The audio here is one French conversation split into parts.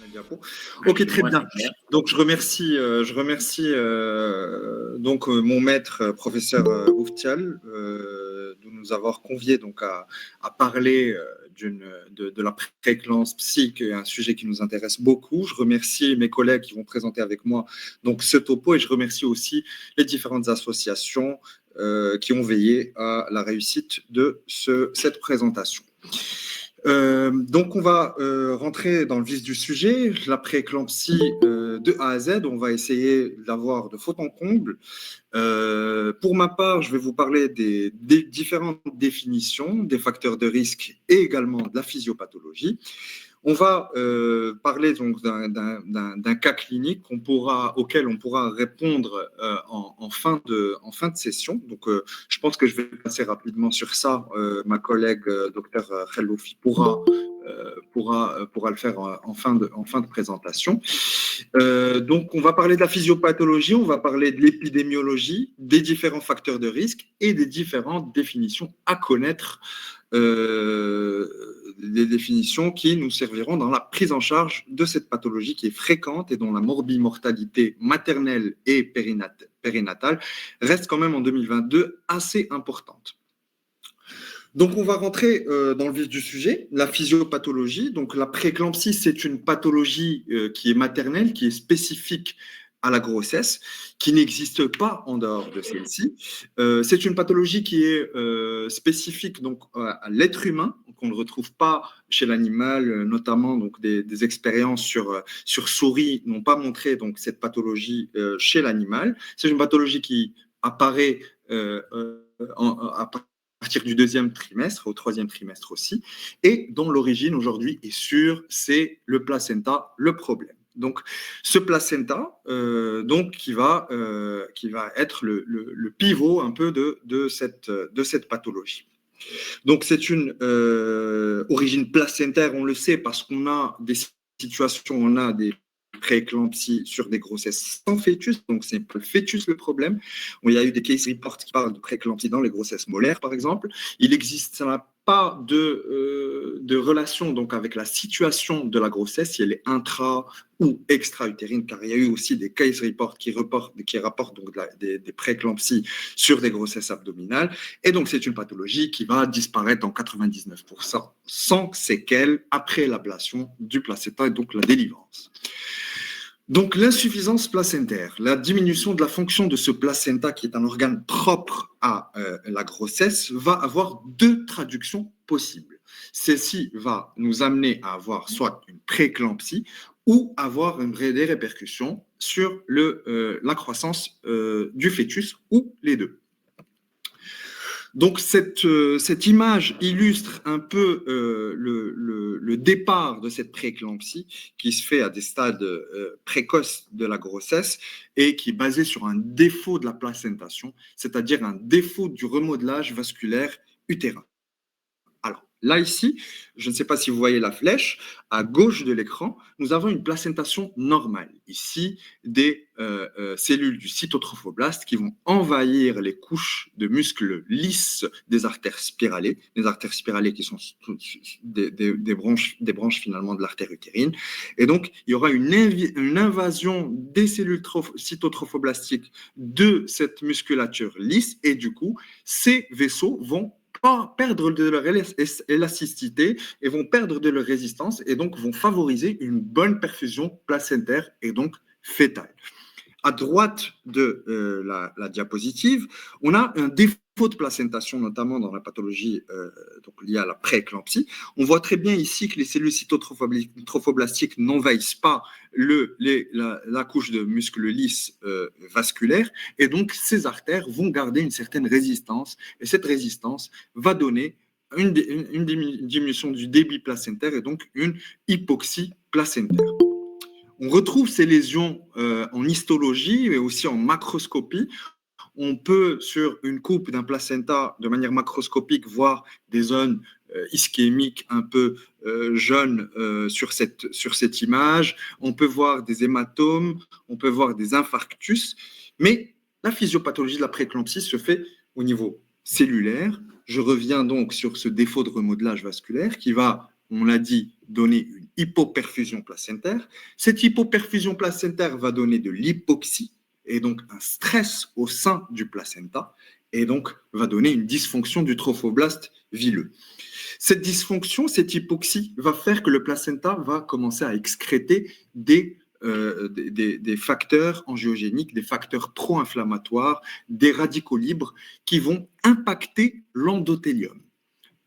La diapo. Ouais, Ok, chez très moi, bien. c'est clair. Donc, je remercie mon maître, professeur Ouftial, de nous avoir conviés donc à parler de la prééclampsie psy, qui est un sujet qui nous intéresse beaucoup. Je remercie mes collègues qui vont présenter avec moi donc ce topo, et je remercie aussi les différentes associations qui ont veillé à la réussite de cette présentation. Donc, on va rentrer dans le vif du sujet. La prééclampsie de A à Z, on va essayer d'avoir de fond en comble. Pour ma part, je vais vous parler des différentes définitions des facteurs de risque et également de la physiopathologie. On va parler donc d'un cas clinique auquel on pourra répondre en fin de session. Donc, je pense que je vais passer rapidement sur ça. Ma collègue, docteur Khelloufi, pourra le faire en fin de présentation. Donc, on va parler de la physiopathologie, on va parler de l'épidémiologie, des différents facteurs de risque et des différentes définitions à connaître, des définitions qui nous serviront dans la prise en charge de cette pathologie qui est fréquente et dont la morbimortalité maternelle et périnatale reste quand même en 2022 assez importante. Donc, on va rentrer dans le vif du sujet, la physiopathologie. Donc, la prééclampsie, c'est une pathologie qui est maternelle, qui est spécifique à la grossesse, qui n'existe pas en dehors de celle-ci. C'est une pathologie qui est spécifique donc à l'être humain, qu'on ne retrouve pas chez l'animal, notamment donc des expériences sur souris n'ont pas montré donc cette pathologie chez l'animal. C'est une pathologie qui apparaît à partir du deuxième trimestre, au troisième trimestre aussi, et dont l'origine aujourd'hui est sûre, c'est le placenta, le problème. Donc, ce placenta, donc, qui va être le pivot un peu de cette pathologie. Donc, c'est une origine placentaire, on le sait, parce qu'on a des situations, on a des prééclampsie sur des grossesses sans fœtus, donc c'est pas le fœtus le problème. Il y a eu des case reports qui parlent de prééclampsie dans les grossesses molaires, par exemple. Il existe, ça n'a pas de relation donc avec la situation de la grossesse, si elle est intra ou extra-utérine, car il y a eu aussi des case reports qui rapportent donc des prééclampsies sur des grossesses abdominales. Et donc, c'est une pathologie qui va disparaître dans 99% sans séquelles après l'ablation du placenta et donc la délivrance. Donc, l'insuffisance placentaire, la diminution de la fonction de ce placenta, qui est un organe propre à la grossesse, va avoir deux traductions possibles. Celle-ci va nous amener à avoir soit une prééclampsie ou avoir des répercussions sur la croissance du fœtus ou les deux. Donc, cette image illustre un peu le départ de cette prééclampsie qui se fait à des stades précoces de la grossesse et qui est basée sur un défaut de la placentation, c'est-à-dire un défaut du remodelage vasculaire utérin. Alors, là, ici, je ne sais pas si vous voyez la flèche, à gauche de l'écran, nous avons une placentation normale. Ici, des cellules du cytotrophoblaste qui vont envahir les couches de muscles lisses des artères spiralées qui sont des branches finalement de l'artère utérine. Et donc, il y aura une invasion des cellules cytotrophoblastiques de cette musculature lisse et du coup, ces vaisseaux vont perdre de leur élasticité et vont perdre de leur résistance et donc vont favoriser une bonne perfusion placentaire et donc fœtale. À droite de la diapositive, on a un défaut de placentation, notamment dans la pathologie donc liée à la prééclampsie. On voit très bien ici que les cellules cytotrophoblastiques n'envahissent pas la couche de muscles lisses vasculaires, et donc ces artères vont garder une certaine résistance, et cette résistance va donner une diminution du débit placentaire et donc une hypoxie placentaire. On retrouve ces lésions en histologie mais aussi en macroscopie. On peut, sur une coupe d'un placenta, de manière macroscopique, voir des zones ischémiques un peu jaunes sur cette image. On peut voir des hématomes, on peut voir des infarctus. Mais la physiopathologie de la prééclampsie se fait au niveau cellulaire. Je reviens donc sur ce défaut de remodelage vasculaire qui va on l'a dit, donner une hypoperfusion placentaire. Cette hypoperfusion placentaire va donner de l'hypoxie et donc un stress au sein du placenta et donc va donner une dysfonction du trophoblaste vileux. Cette dysfonction, cette hypoxie va faire que le placenta va commencer à excréter des facteurs angiogéniques, des facteurs pro-inflammatoires, des radicaux libres qui vont impacter l'endothélium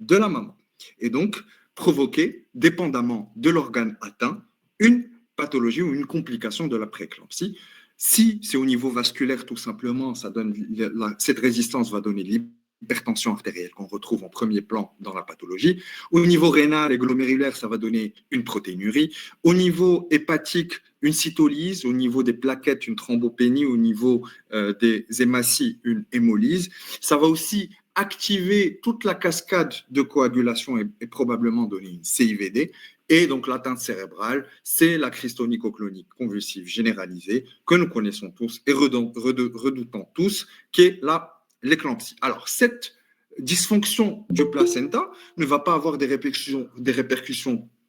de la maman et donc provoquer, dépendamment de l'organe atteint, une pathologie ou une complication de la prééclampsie. Si c'est au niveau vasculaire, tout simplement, cette résistance va donner l'hypertension artérielle qu'on retrouve en premier plan dans la pathologie. Au niveau rénal et glomérulaire, ça va donner une protéinurie. Au niveau hépatique, une cytolyse. Au niveau des plaquettes, une thrombopénie. Au niveau des hématies, une hémolyse. Ça va aussi activer toute la cascade de coagulation et probablement donner une CIVD. Et donc l'atteinte cérébrale, c'est la crise tonico-clonique convulsive généralisée que nous connaissons tous et redoutons tous, qui est l'éclampsie. Alors cette dysfonction du placenta ne va pas avoir des répercussions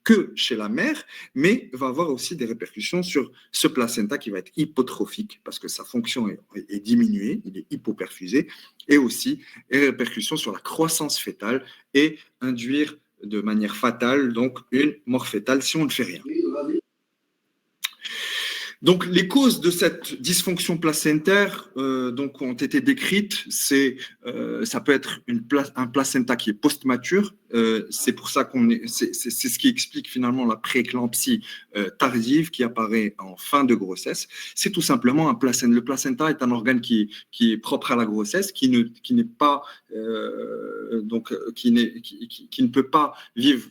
que chez la mère, mais va avoir aussi des répercussions sur ce placenta qui va être hypotrophique parce que sa fonction est diminuée, il est hypoperfusé, et aussi des répercussions sur la croissance fœtale et induire de manière fatale donc une mort fœtale si on ne fait rien. Donc, les causes de cette dysfonction placentaire donc, ont été décrites. Ça peut être un placenta qui est post-mature. C'est pour ça c'est ce qui explique finalement la prééclampsie tardive qui apparaît en fin de grossesse. C'est tout simplement un placenta. Le placenta est un organe qui est propre à la grossesse, qui ne peut pas vivre.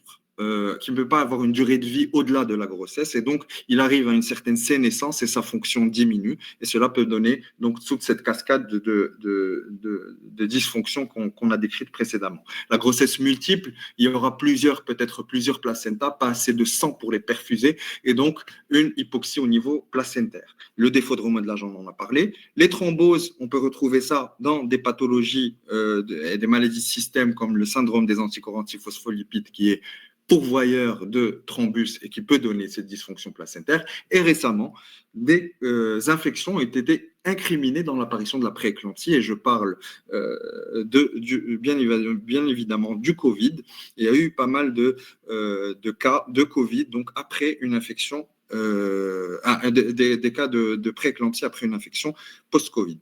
Qui ne peut pas avoir une durée de vie au-delà de la grossesse. Et donc, il arrive à une certaine sénescence et sa fonction diminue. Et cela peut donner donc toute cette cascade de dysfonctions qu'on a décrites précédemment. La grossesse multiple, il y aura peut-être plusieurs placentas, pas assez de sang pour les perfuser, et donc une hypoxie au niveau placentaire. Le défaut de remodelage, on en a parlé. Les thromboses, on peut retrouver ça dans des pathologies et des maladies de système comme le syndrome des anticorps antiphospholipides qui est pourvoyeur de thrombus et qui peut donner cette dysfonction placentaire. Et récemment, des infections ont été incriminées dans l'apparition de la prééclampsie et je parle bien évidemment du Covid. Il y a eu pas mal de cas de Covid, donc après une infection, des cas de prééclampsie après une infection post-Covid.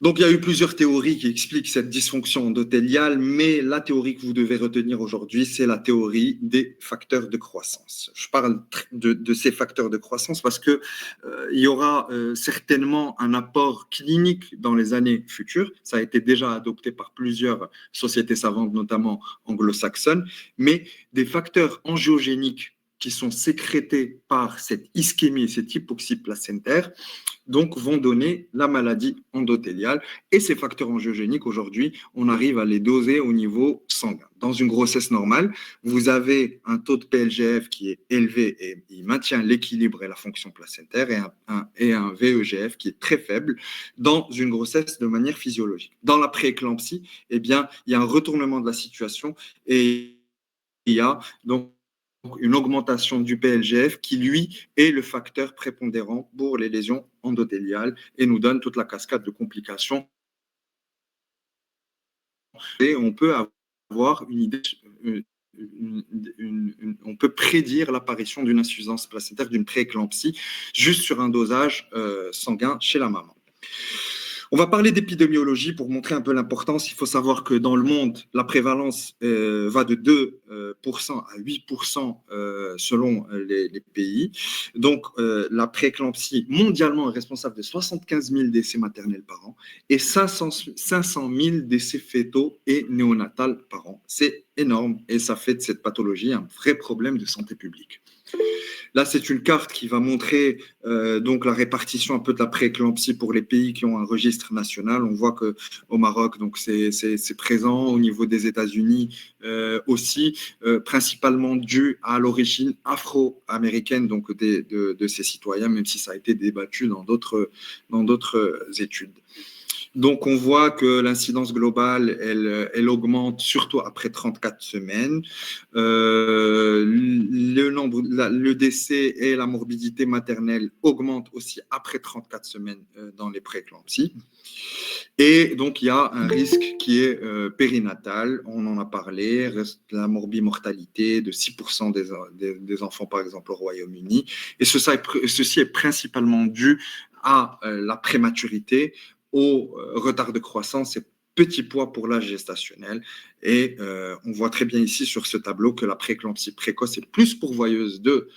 Donc, il y a eu plusieurs théories qui expliquent cette dysfonction endothéliale, mais la théorie que vous devez retenir aujourd'hui, c'est la théorie des facteurs de croissance. Je parle de ces facteurs de croissance parce que il y aura certainement un apport clinique dans les années futures. Ça a été déjà adopté par plusieurs sociétés savantes, notamment anglo-saxonnes, mais des facteurs angiogéniques qui sont sécrétés par cette ischémie, cette hypoxie placentaire, donc vont donner la maladie endothéliale. Et ces facteurs angiogéniques, aujourd'hui, on arrive à les doser au niveau sanguin. Dans une grossesse normale, vous avez un taux de PLGF qui est élevé et il maintient l'équilibre et la fonction placentaire et un VEGF qui est très faible dans une grossesse de manière physiologique. Dans la prééclampsie, eh bien, il y a un retournement de la situation et il y a donc une augmentation du PLGF qui, lui, est le facteur prépondérant pour les lésions endothéliales et nous donne toute la cascade de complications. Et on peut avoir une idée, on peut prédire l'apparition d'une insuffisance placentaire, d'une prééclampsie, juste sur un dosage sanguin chez la maman. On va parler d'épidémiologie pour montrer un peu l'importance. Il faut savoir que dans le monde, la prévalence va de 2% à 8% selon les pays. Donc, la prééclampsie mondialement est responsable de 75 000 décès maternels par an et 500 000 décès fétaux et néonatals par an. C'est énorme et ça fait de cette pathologie un vrai problème de santé publique. Là, c'est une carte qui va montrer donc la répartition un peu de la prééclampsie pour les pays qui ont un registre national. On voit que au Maroc, donc c'est présent, au niveau des États-Unis aussi, principalement dû à l'origine afro-américaine donc de ces citoyens, même si ça a été débattu dans d'autres études. Donc, on voit que l'incidence globale, elle augmente surtout après 34 semaines. Le décès et la morbidité maternelle augmentent aussi après 34 semaines dans les prééclampsies. Et donc, il y a un risque qui est périnatal. On en a parlé. La morbimortalité de 6% des enfants, par exemple, au Royaume-Uni. Et ceci est principalement dû à la prématurité, au retard de croissance et petit poids pour l'âge gestationnel. Et on voit très bien ici sur ce tableau que la prééclampsie précoce est plus pourvoyeuse de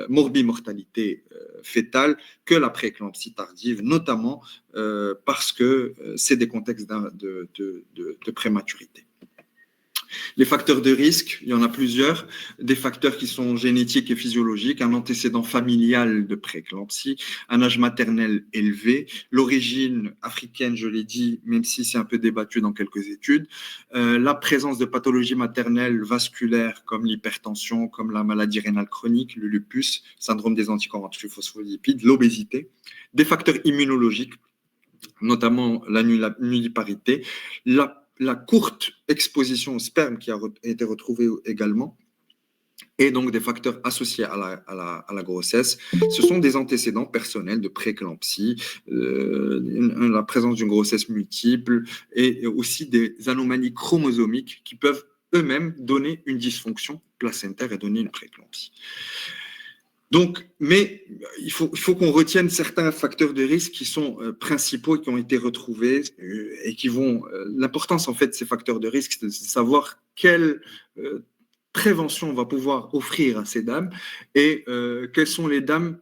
morbimortalité fétale que la prééclampsie tardive, notamment parce que c'est des contextes de prématurité. Les facteurs de risque, il y en a plusieurs. Des facteurs qui sont génétiques et physiologiques, un antécédent familial de prééclampsie, un âge maternel élevé, l'origine africaine, je l'ai dit, même si c'est un peu débattu dans quelques études, la présence de pathologies maternelles vasculaires comme l'hypertension, comme la maladie rénale chronique, le lupus, syndrome des anticorps antiphospholipides, l'obésité, des facteurs immunologiques, notamment la nulliparité, la courte exposition au sperme qui a été retrouvée également, et donc des facteurs associés à la grossesse. Ce sont des antécédents personnels de prééclampsie, la présence d'une grossesse multiple et aussi des anomalies chromosomiques qui peuvent eux-mêmes donner une dysfonction placentaire et donner une prééclampsie. Donc, mais il faut qu'on retienne certains facteurs de risque qui sont principaux et qui ont été retrouvés et qui vont. L'importance en fait de ces facteurs de risque, c'est de savoir quelle prévention on va pouvoir offrir à ces dames et quelles sont les dames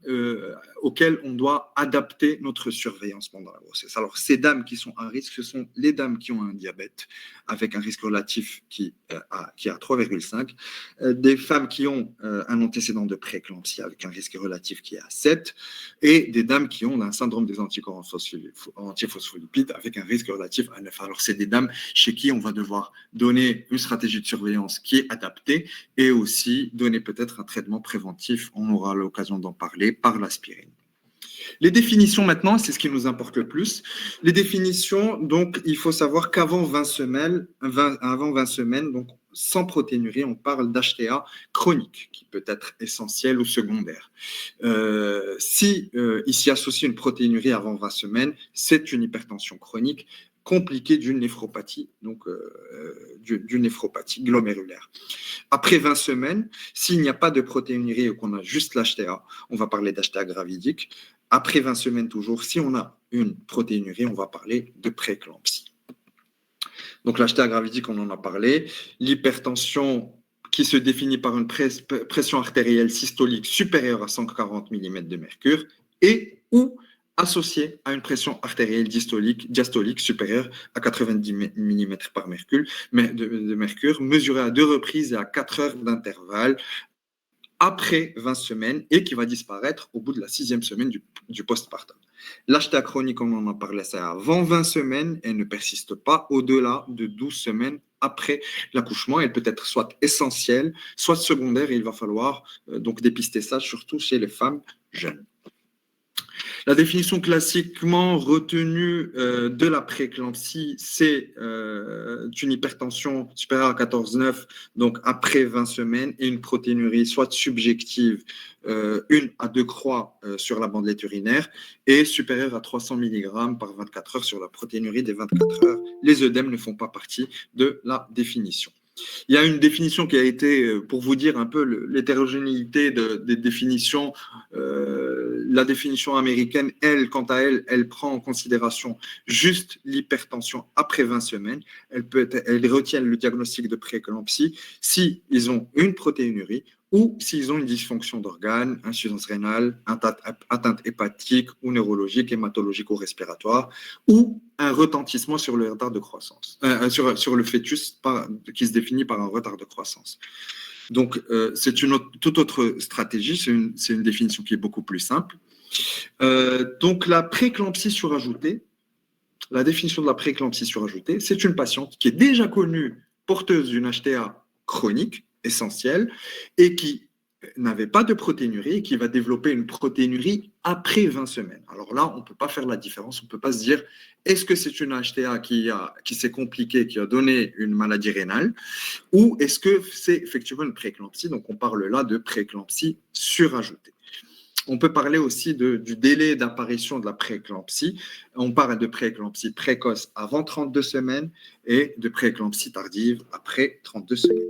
auxquelles on doit adapter notre surveillance pendant la grossesse. Alors, ces dames qui sont à risque, ce sont les dames qui ont un diabète avec un risque relatif qui est à 3,5, des femmes qui ont un antécédent de prééclampsie avec un risque relatif qui est à 7, et des dames qui ont un syndrome des anticorps antiphospholipides avec un risque relatif à 9. Alors, c'est des dames chez qui on va devoir donner une stratégie de surveillance qui est adaptée et aussi donner peut-être un traitement préventif, on aura l'occasion d'en parler, par l'aspirine. Les définitions maintenant, c'est ce qui nous importe le plus. Les définitions, donc, il faut savoir qu'avant 20 semaines, donc sans protéinurie, on parle d'HTA chronique, qui peut être essentiel ou secondaire. Si il s'y associe une protéinurie avant 20 semaines, c'est une hypertension chronique compliquée d'une néphropathie, donc d'une néphropathie glomérulaire. Après 20 semaines, s'il n'y a pas de protéinurie ou qu'on a juste l'HTA, on va parler d'HTA gravidique. Après 20 semaines toujours, si on a une protéinurie, on va parler de prééclampsie. Donc l'HTA gravidique, on en a parlé. L'hypertension qui se définit par une pression artérielle systolique supérieure à 140 mm de mercure et ou associée à une pression artérielle diastolique supérieure à 90 mm par mercure, mesurée à 2 reprises et à 4 heures d'intervalle après 20 semaines et qui va disparaître au bout de la 6e semaine du postpartum. L'HTA chronique, on en a parlé, c'est avant 20 semaines et ne persiste pas au-delà de 12 semaines après l'accouchement. Elle peut être soit essentielle, soit secondaire, et il va falloir donc dépister ça, surtout chez les femmes jeunes. La définition classiquement retenue de la prééclampsie, c'est une hypertension supérieure à 14,9, donc après 20 semaines, et une protéinurie soit subjective, 1 à 2 croix sur la bandelette urinaire, et supérieure à 300 mg par 24 heures sur la protéinurie des 24 heures. Les œdèmes ne font pas partie de la définition. Il y a une définition qui a été, pour vous dire un peu l'hétérogénéité des définitions, la définition américaine, elle, quant à elle, elle prend en considération juste l'hypertension après 20 semaines. Elle retient le diagnostic de prééclampsie si ils ont une protéinurie ou s'ils ont une dysfonction d'organes, insuffisance rénale, atteinte hépatique ou neurologique, hématologique ou respiratoire, ou un retentissement sur le retard de croissance, sur le fœtus qui se définit par un retard de croissance. Donc, c'est une toute autre stratégie, c'est une définition qui est beaucoup plus simple. Donc, la prééclampsie surajoutée, la définition de la prééclampsie surajoutée, c'est une patiente qui est déjà connue porteuse d'une HTA chronique, essentielle, et qui n'avait pas de protéinurie et qui va développer une protéinurie après 20 semaines. Alors là, on ne peut pas faire la différence. On ne peut pas se dire, est-ce que c'est une HTA qui s'est compliquée, qui a donné une maladie rénale, ou est-ce que c'est effectivement une prééclampsie? Donc, on parle là de prééclampsie surajoutée. On peut parler aussi du délai d'apparition de la prééclampsie. On parle de prééclampsie précoce avant 32 semaines et de prééclampsie tardive après 32 semaines.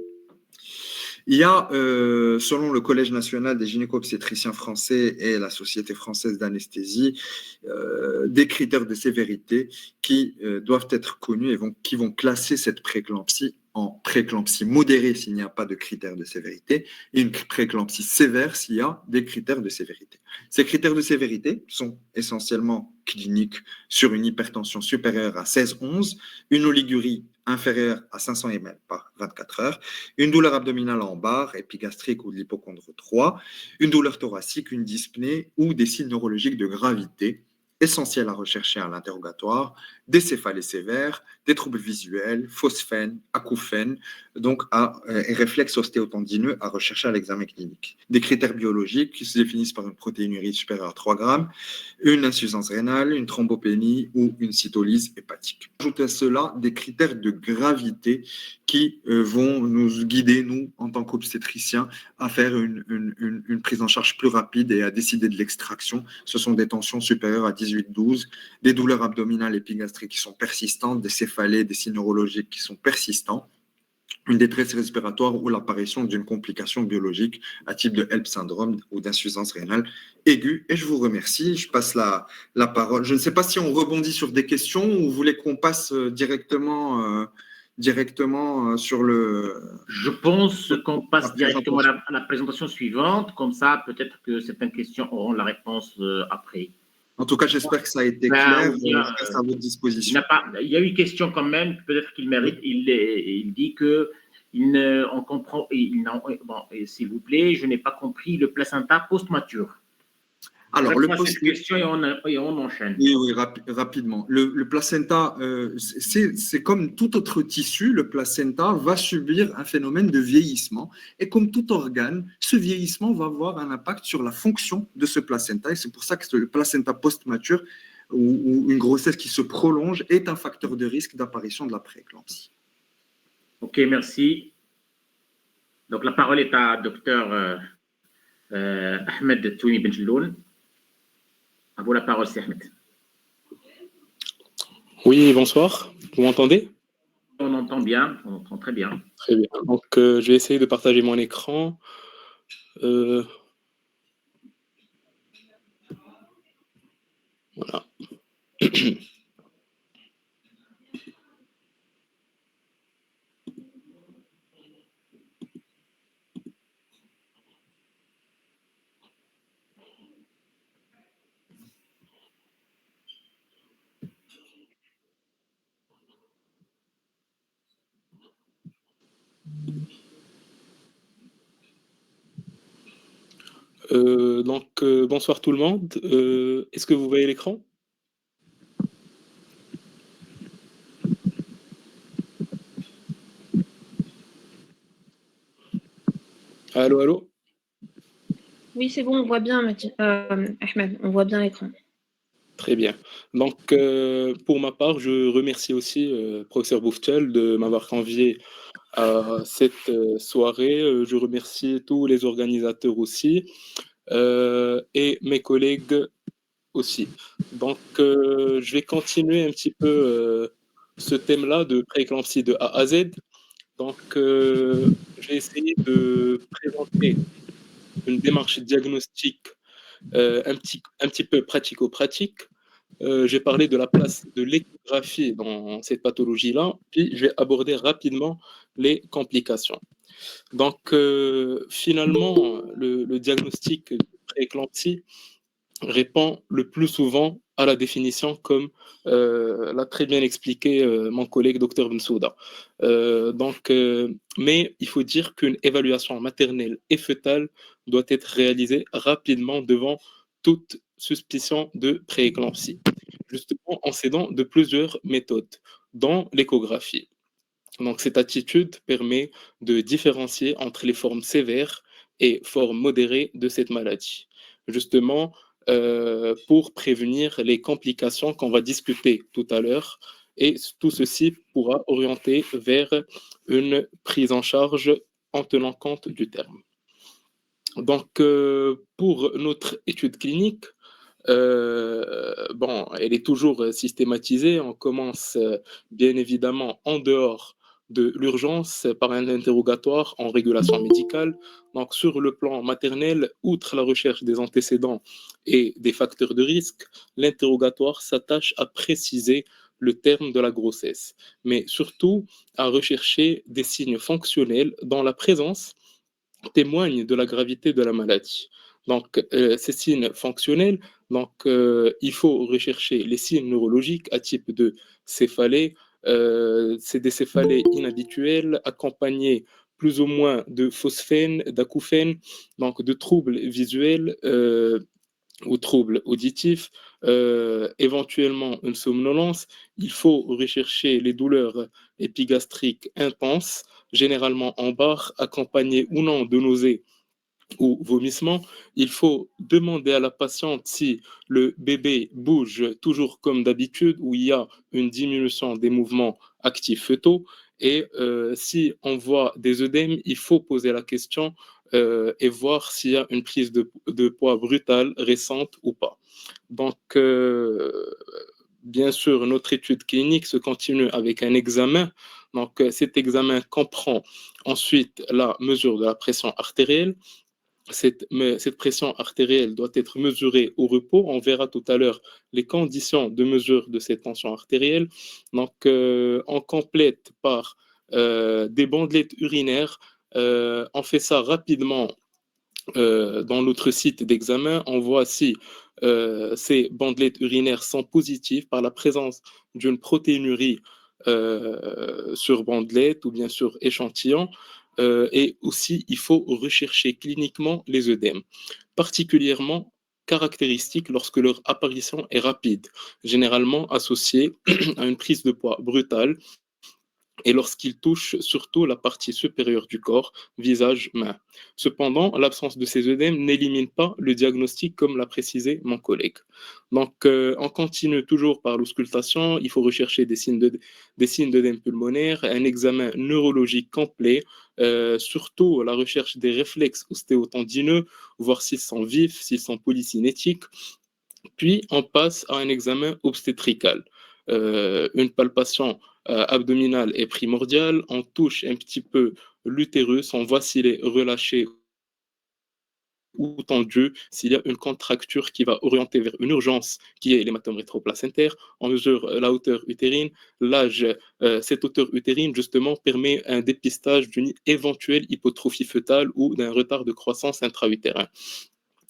Il y a, selon le Collège national des gynéco-obstétriciens français et la Société française d'anesthésie, des critères de sévérité qui doivent être connus et qui vont classer cette prééclampsie en prééclampsie modérée s'il n'y a pas de critères de sévérité et une prééclampsie sévère s'il y a des critères de sévérité. Ces critères de sévérité sont essentiellement cliniques sur une hypertension supérieure à 16-11, une oligurie inférieure à 500 ml par 24 heures, une douleur abdominale en barre, épigastrique ou de l'hypochondre 3, une douleur thoracique, une dyspnée ou des signes neurologiques de gravité essentiels à rechercher à l'interrogatoire, des céphalées sévères, des troubles visuels, phosphènes, acouphènes, donc et réflexes ostéotendineux à rechercher à l'examen clinique. Des critères biologiques qui se définissent par une protéinurie supérieure à 3 grammes, une insuffisance rénale, une thrombopénie ou une cytolyse hépatique. Ajoutez à cela des critères de gravité qui vont nous guider, nous, en tant qu'obstétriciens, à faire une prise en charge plus rapide et à décider de l'extraction. Ce sont des tensions supérieures à 18-12, des douleurs abdominales épigastriques qui sont persistantes, des céphalées, des signes neurologiques qui sont persistants, une détresse respiratoire ou l'apparition d'une complication biologique à type de HELP syndrome ou d'insuffisance rénale aiguë. Et je vous remercie. Je passe la parole. Je ne sais pas si on rebondit sur des questions ou vous voulez qu'on passe directement sur le... Je pense qu'on passe directement à la présentation suivante. Comme ça, peut-être que certaines questions auront la réponse après. En tout cas, j'espère que ça a été clair. Je reste à votre disposition. Il y a une question quand même, peut-être qu'il mérite. Il dit que on comprend. Bon, s'il vous plaît, je n'ai pas compris le placenta post-mature. Alors, cette question et on enchaîne. Oui, rapidement. Le placenta, c'est comme tout autre tissu, le placenta va subir un phénomène de vieillissement. Et comme tout organe, ce vieillissement va avoir un impact sur la fonction de ce placenta. Et c'est pour ça que le placenta post-mature ou une grossesse qui se prolonge est un facteur de risque d'apparition de la prééclampsie. OK, merci. Donc, la parole est à Dr Ahmed Toumi Benjeloun. À vous la parole, c'est Ahmed. Oui, bonsoir. Vous m'entendez? On entend bien, on entend très bien. Très bien. Donc, je vais essayer de partager mon écran. Voilà. Bonsoir tout le monde. Est-ce que vous voyez l'écran? Allô, allô? Oui, c'est bon, on voit bien, Ahmed, on voit bien l'écran. Très bien. Donc, pour ma part, je remercie aussi professeur Bouftel de m'avoir convié à cette soirée. Je remercie tous les organisateurs aussi et mes collègues aussi. Donc, je vais continuer un petit peu ce thème-là de prééclampsie de A à Z. Donc, je vais essayer de présenter une démarche diagnostique un petit peu pratico-pratique. J'ai parlé de la place de l'échographie dans cette pathologie-là, puis je vais aborder rapidement les complications. Donc, finalement, le diagnostic de prééclampsie répond le plus souvent à la définition comme l'a très bien expliqué mon collègue Dr Bensouda. Mais il faut dire qu'une évaluation maternelle et fœtale doit être réalisée rapidement devant toute suspicion de prééclampsie, justement en s'aidant de plusieurs méthodes, dont l'échographie. Donc cette attitude permet de différencier entre les formes sévères et formes modérées de cette maladie. Justement, pour prévenir les complications qu'on va discuter tout à l'heure. Et tout ceci pourra orienter vers une prise en charge en tenant compte du terme. Donc, pour notre étude clinique, bon, elle est toujours systématisée. On commence bien évidemment en dehors de l'urgence par un interrogatoire en régulation médicale. Donc, sur le plan maternel, outre la recherche des antécédents et des facteurs de risque, l'interrogatoire s'attache à préciser le terme de la grossesse, mais surtout à rechercher des signes fonctionnels dont la présence témoigne de la gravité de la maladie. Donc, ces signes fonctionnels, donc, il faut rechercher les signes neurologiques à type de céphalée. C'est des céphalées inhabituelles accompagnées plus ou moins de phosphène, d'acouphène, donc de troubles visuels ou troubles auditifs, éventuellement une somnolence. Il faut rechercher les douleurs épigastriques intenses, généralement en barre, accompagnées ou non de nausées ou vomissements. Il faut demander à la patiente si le bébé bouge toujours comme d'habitude ou il y a une diminution des mouvements actifs fœtaux. Et si on voit des œdèmes, il faut poser la question et voir s'il y a une prise de poids brutale récente ou pas. Donc, bien sûr, notre étude clinique se continue avec un examen. Donc, cet examen comprend ensuite la mesure de la pression artérielle. Cette pression artérielle doit être mesurée au repos. On verra tout à l'heure les conditions de mesure de cette tension artérielle. Donc, on complète par des bandelettes urinaires. On fait ça rapidement dans notre site d'examen. On voit si ces bandelettes urinaires sont positives par la présence d'une protéinurie sur bandelette ou bien sur échantillon. Et aussi, il faut rechercher cliniquement les œdèmes, particulièrement caractéristiques lorsque leur apparition est rapide, généralement associée à une prise de poids brutale et lorsqu'il touche surtout la partie supérieure du corps, visage, main. Cependant, l'absence de ces œdèmes n'élimine pas le diagnostic, comme l'a précisé mon collègue. Donc, on continue toujours par l'auscultation. Il faut rechercher des signes d'œdème pulmonaire, un examen neurologique complet, surtout la recherche des réflexes ostéotendineux, voir s'ils sont vifs, s'ils sont polycinétiques. Puis, on passe à un examen obstétrical. Une palpation abdominale est primordiale. On touche un petit peu l'utérus, on voit s'il est relâché ou tendu, s'il y a une contracture qui va orienter vers une urgence, qui est l'hématome rétroplacentaire. On mesure la hauteur utérine. L'âge, cette hauteur utérine, justement, permet un dépistage d'une éventuelle hypotrophie fœtale ou d'un retard de croissance intra-utérin.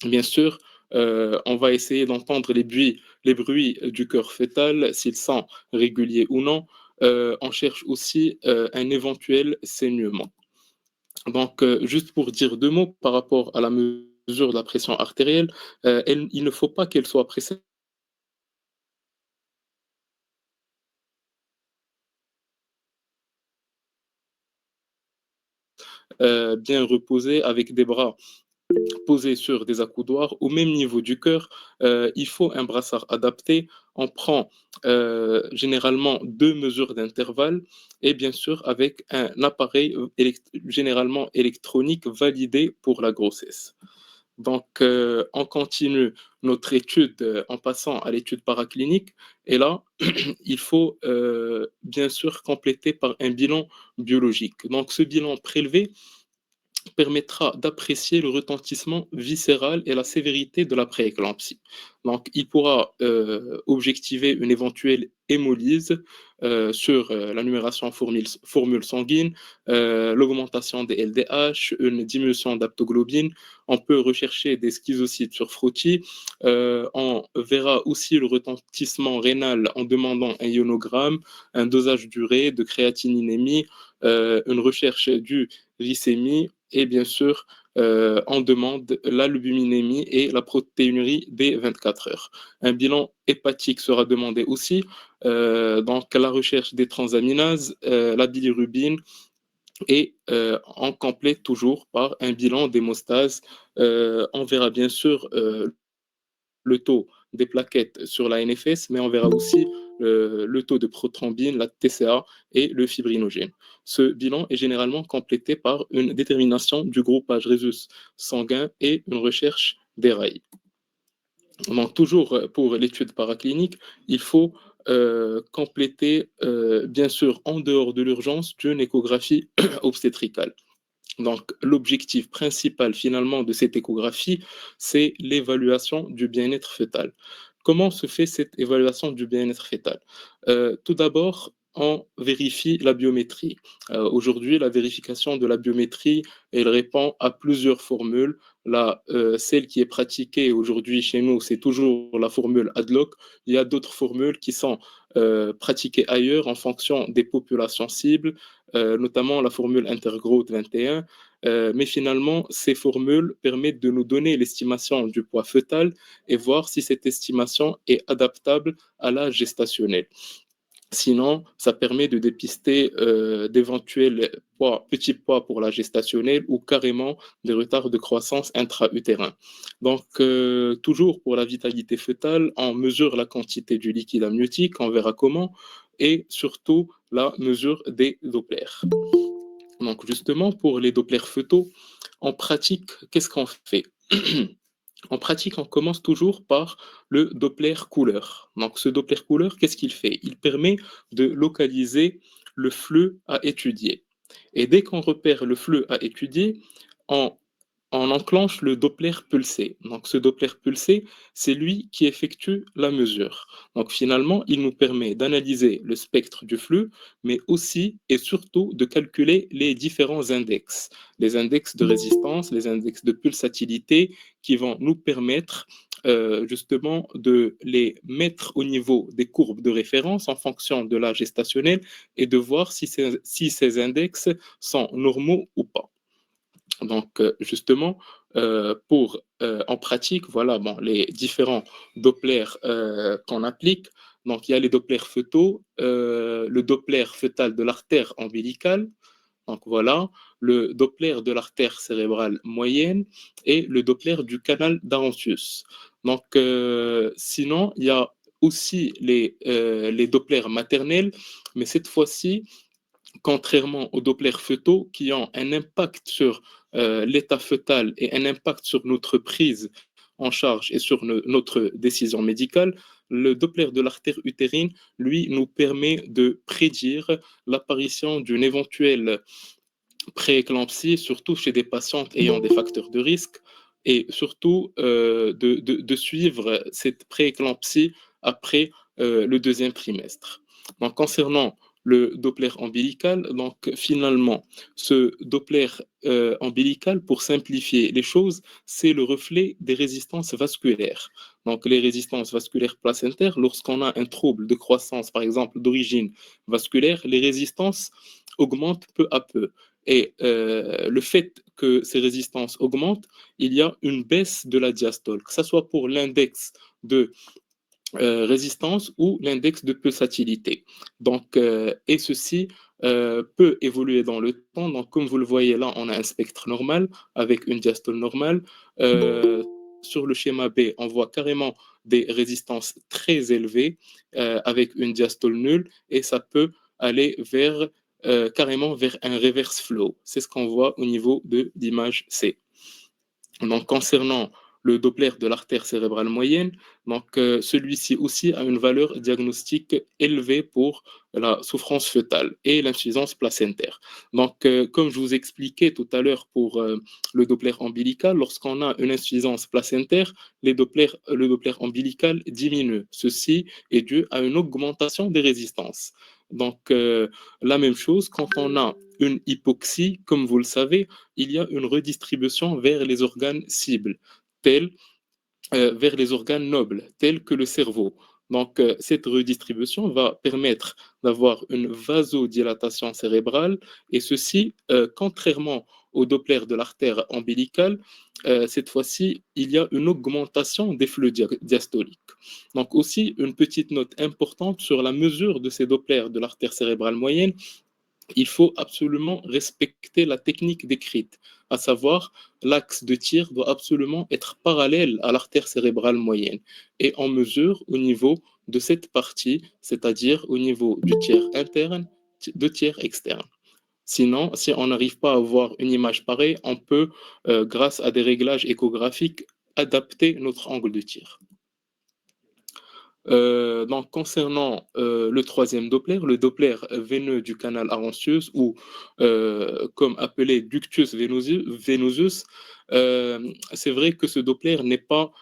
Bien sûr, on va essayer d'entendre les bruits du cœur fœtal, s'ils sont réguliers ou non. On cherche aussi un éventuel saignement. Donc, juste pour dire deux mots par rapport à la mesure de la pression artérielle, il ne faut pas qu'elle soit précise, bien reposée, avec des bras posé sur des accoudoirs au même niveau du cœur. Il faut un brassard adapté. On prend généralement 2 mesures d'intervalle et bien sûr avec un appareil généralement électronique validé pour la grossesse. Donc, on continue notre étude en passant à l'étude paraclinique. Et là, il faut bien sûr compléter par un bilan biologique. Donc, ce bilan prélevé permettra d'apprécier le retentissement viscéral et la sévérité de la prééclampsie. Donc, il pourra objectiver une éventuelle hémolyse sur la numération formule sanguine, l'augmentation des LDH, une diminution d'aptoglobine. On peut rechercher des schizocytes sur frottis. On verra aussi le retentissement rénal en demandant un ionogramme, un dosage d'urée, de créatininémie, une recherche du glycémie et bien sûr, on demande l'albuminémie et la protéinurie des 24 heures. Un bilan hépatique sera demandé aussi, donc la recherche des transaminases, la bilirubine, Et on complète toujours par un bilan d'hémostase. On verra bien sûr le taux des plaquettes sur la NFS, mais on verra aussi le taux de prothrombine, la TCA et le fibrinogène. Ce bilan est généralement complété par une détermination du groupage résus sanguin et une recherche des rails. Donc, toujours pour l'étude paraclinique, il faut compléter, bien sûr, en dehors de l'urgence, d'une échographie obstétricale. Donc, l'objectif principal finalement de cette échographie, c'est l'évaluation du bien-être fœtal. Comment se fait cette évaluation du bien-être fœtal? Tout d'abord, on vérifie la biométrie. Aujourd'hui, la vérification de la biométrie, elle répond à plusieurs formules. Celle qui est pratiquée aujourd'hui chez nous, c'est toujours la formule ADLOC. Il y a d'autres formules qui sont pratiquées ailleurs en fonction des populations cibles, notamment la formule Intergrowth 21. Mais finalement, ces formules permettent de nous donner l'estimation du poids fœtal et voir si cette estimation est adaptable à l'âge gestationnel. Sinon, ça permet de dépister d'éventuels petits poids pour la gestationnelle ou carrément des retards de croissance intra-utérins. Donc, toujours pour la vitalité fœtale, on mesure la quantité du liquide amniotique, on verra comment, et surtout la mesure des Dopplers. Donc, justement, pour les Dopplers fœtaux, en pratique, qu'est-ce qu'on fait? En pratique, on commence toujours par le Doppler couleur. Donc, ce Doppler couleur, qu'est-ce qu'il fait? Il permet de localiser le flux à étudier. Et dès qu'on repère le flux à étudier, on, on enclenche le Doppler pulsé. Donc, ce Doppler pulsé, c'est lui qui effectue la mesure. Donc, finalement, il nous permet d'analyser le spectre du flux, mais aussi et surtout de calculer les différents index. Les index de résistance, les index de pulsatilité qui vont nous permettre justement de les mettre au niveau des courbes de référence en fonction de l'âge gestationnel et de voir si ces index sont normaux ou pas. Donc, justement, en pratique, voilà bon, les différents Dopplers qu'on applique. Donc, il y a les Dopplers fœtaux, le Doppler fœtal de l'artère ombilicale, donc voilà, le Doppler de l'artère cérébrale moyenne et le Doppler du canal d'Arontius. Donc, sinon, il y a aussi les Dopplers maternels, mais cette fois-ci, contrairement aux Dopplers fœtaux qui ont un impact sur l'état fœtal et un impact sur notre prise en charge et sur notre décision médicale, le Doppler de l'artère utérine, lui, nous permet de prédire l'apparition d'une éventuelle prééclampsie, surtout chez des patientes ayant des facteurs de risque, et surtout de suivre cette prééclampsie après le deuxième trimestre. Donc, concernant le Doppler ombilical, donc finalement, ce Doppler ombilical, pour simplifier les choses, c'est le reflet des résistances vasculaires. Donc, les résistances vasculaires placentaires, lorsqu'on a un trouble de croissance, par exemple, d'origine vasculaire, les résistances augmentent peu à peu. Et le fait que ces résistances augmentent, il y a une baisse de la diastole, que ce soit pour l'index de résistance ou l'index de pulsatilité. Donc, et ceci peut évoluer dans le temps. Donc, comme vous le voyez là, on a un spectre normal avec une diastole normale. Sur le schéma B, on voit carrément des résistances très élevées avec une diastole nulle et ça peut aller carrément vers un reverse flow. C'est ce qu'on voit au niveau de l'image C. Donc, concernant le Doppler de l'artère cérébrale moyenne, donc celui-ci aussi a une valeur diagnostique élevée pour la souffrance fœtale et l'insuffisance placentaire. Donc, comme je vous expliquais tout à l'heure pour le Doppler ombilical, lorsqu'on a une insuffisance placentaire, le Doppler ombilical diminue. Ceci est dû à une augmentation des résistances. Donc, la même chose, quand on a une hypoxie, comme vous le savez, il y a une redistribution vers les organes cibles, vers les organes nobles, tels que le cerveau. Donc, cette redistribution va permettre d'avoir une vasodilatation cérébrale, et ceci, contrairement au Doppler de l'artère ombilicale, cette fois-ci, il y a une augmentation des flux diastoliques. Donc, aussi, une petite note importante sur la mesure de ces Dopplers de l'artère cérébrale moyenne, il faut absolument respecter la technique décrite, à savoir l'axe de tir doit absolument être parallèle à l'artère cérébrale moyenne et en mesure au niveau de cette partie, c'est-à-dire au niveau du tiers interne, de tiers externe. Sinon, si on n'arrive pas à avoir une image pareille, on peut, grâce à des réglages échographiques, adapter notre angle de tir. Donc, concernant le troisième Doppler, le Doppler veineux du canal arantius ou comme appelé ductus venosus, c'est vrai que ce Doppler n'est pas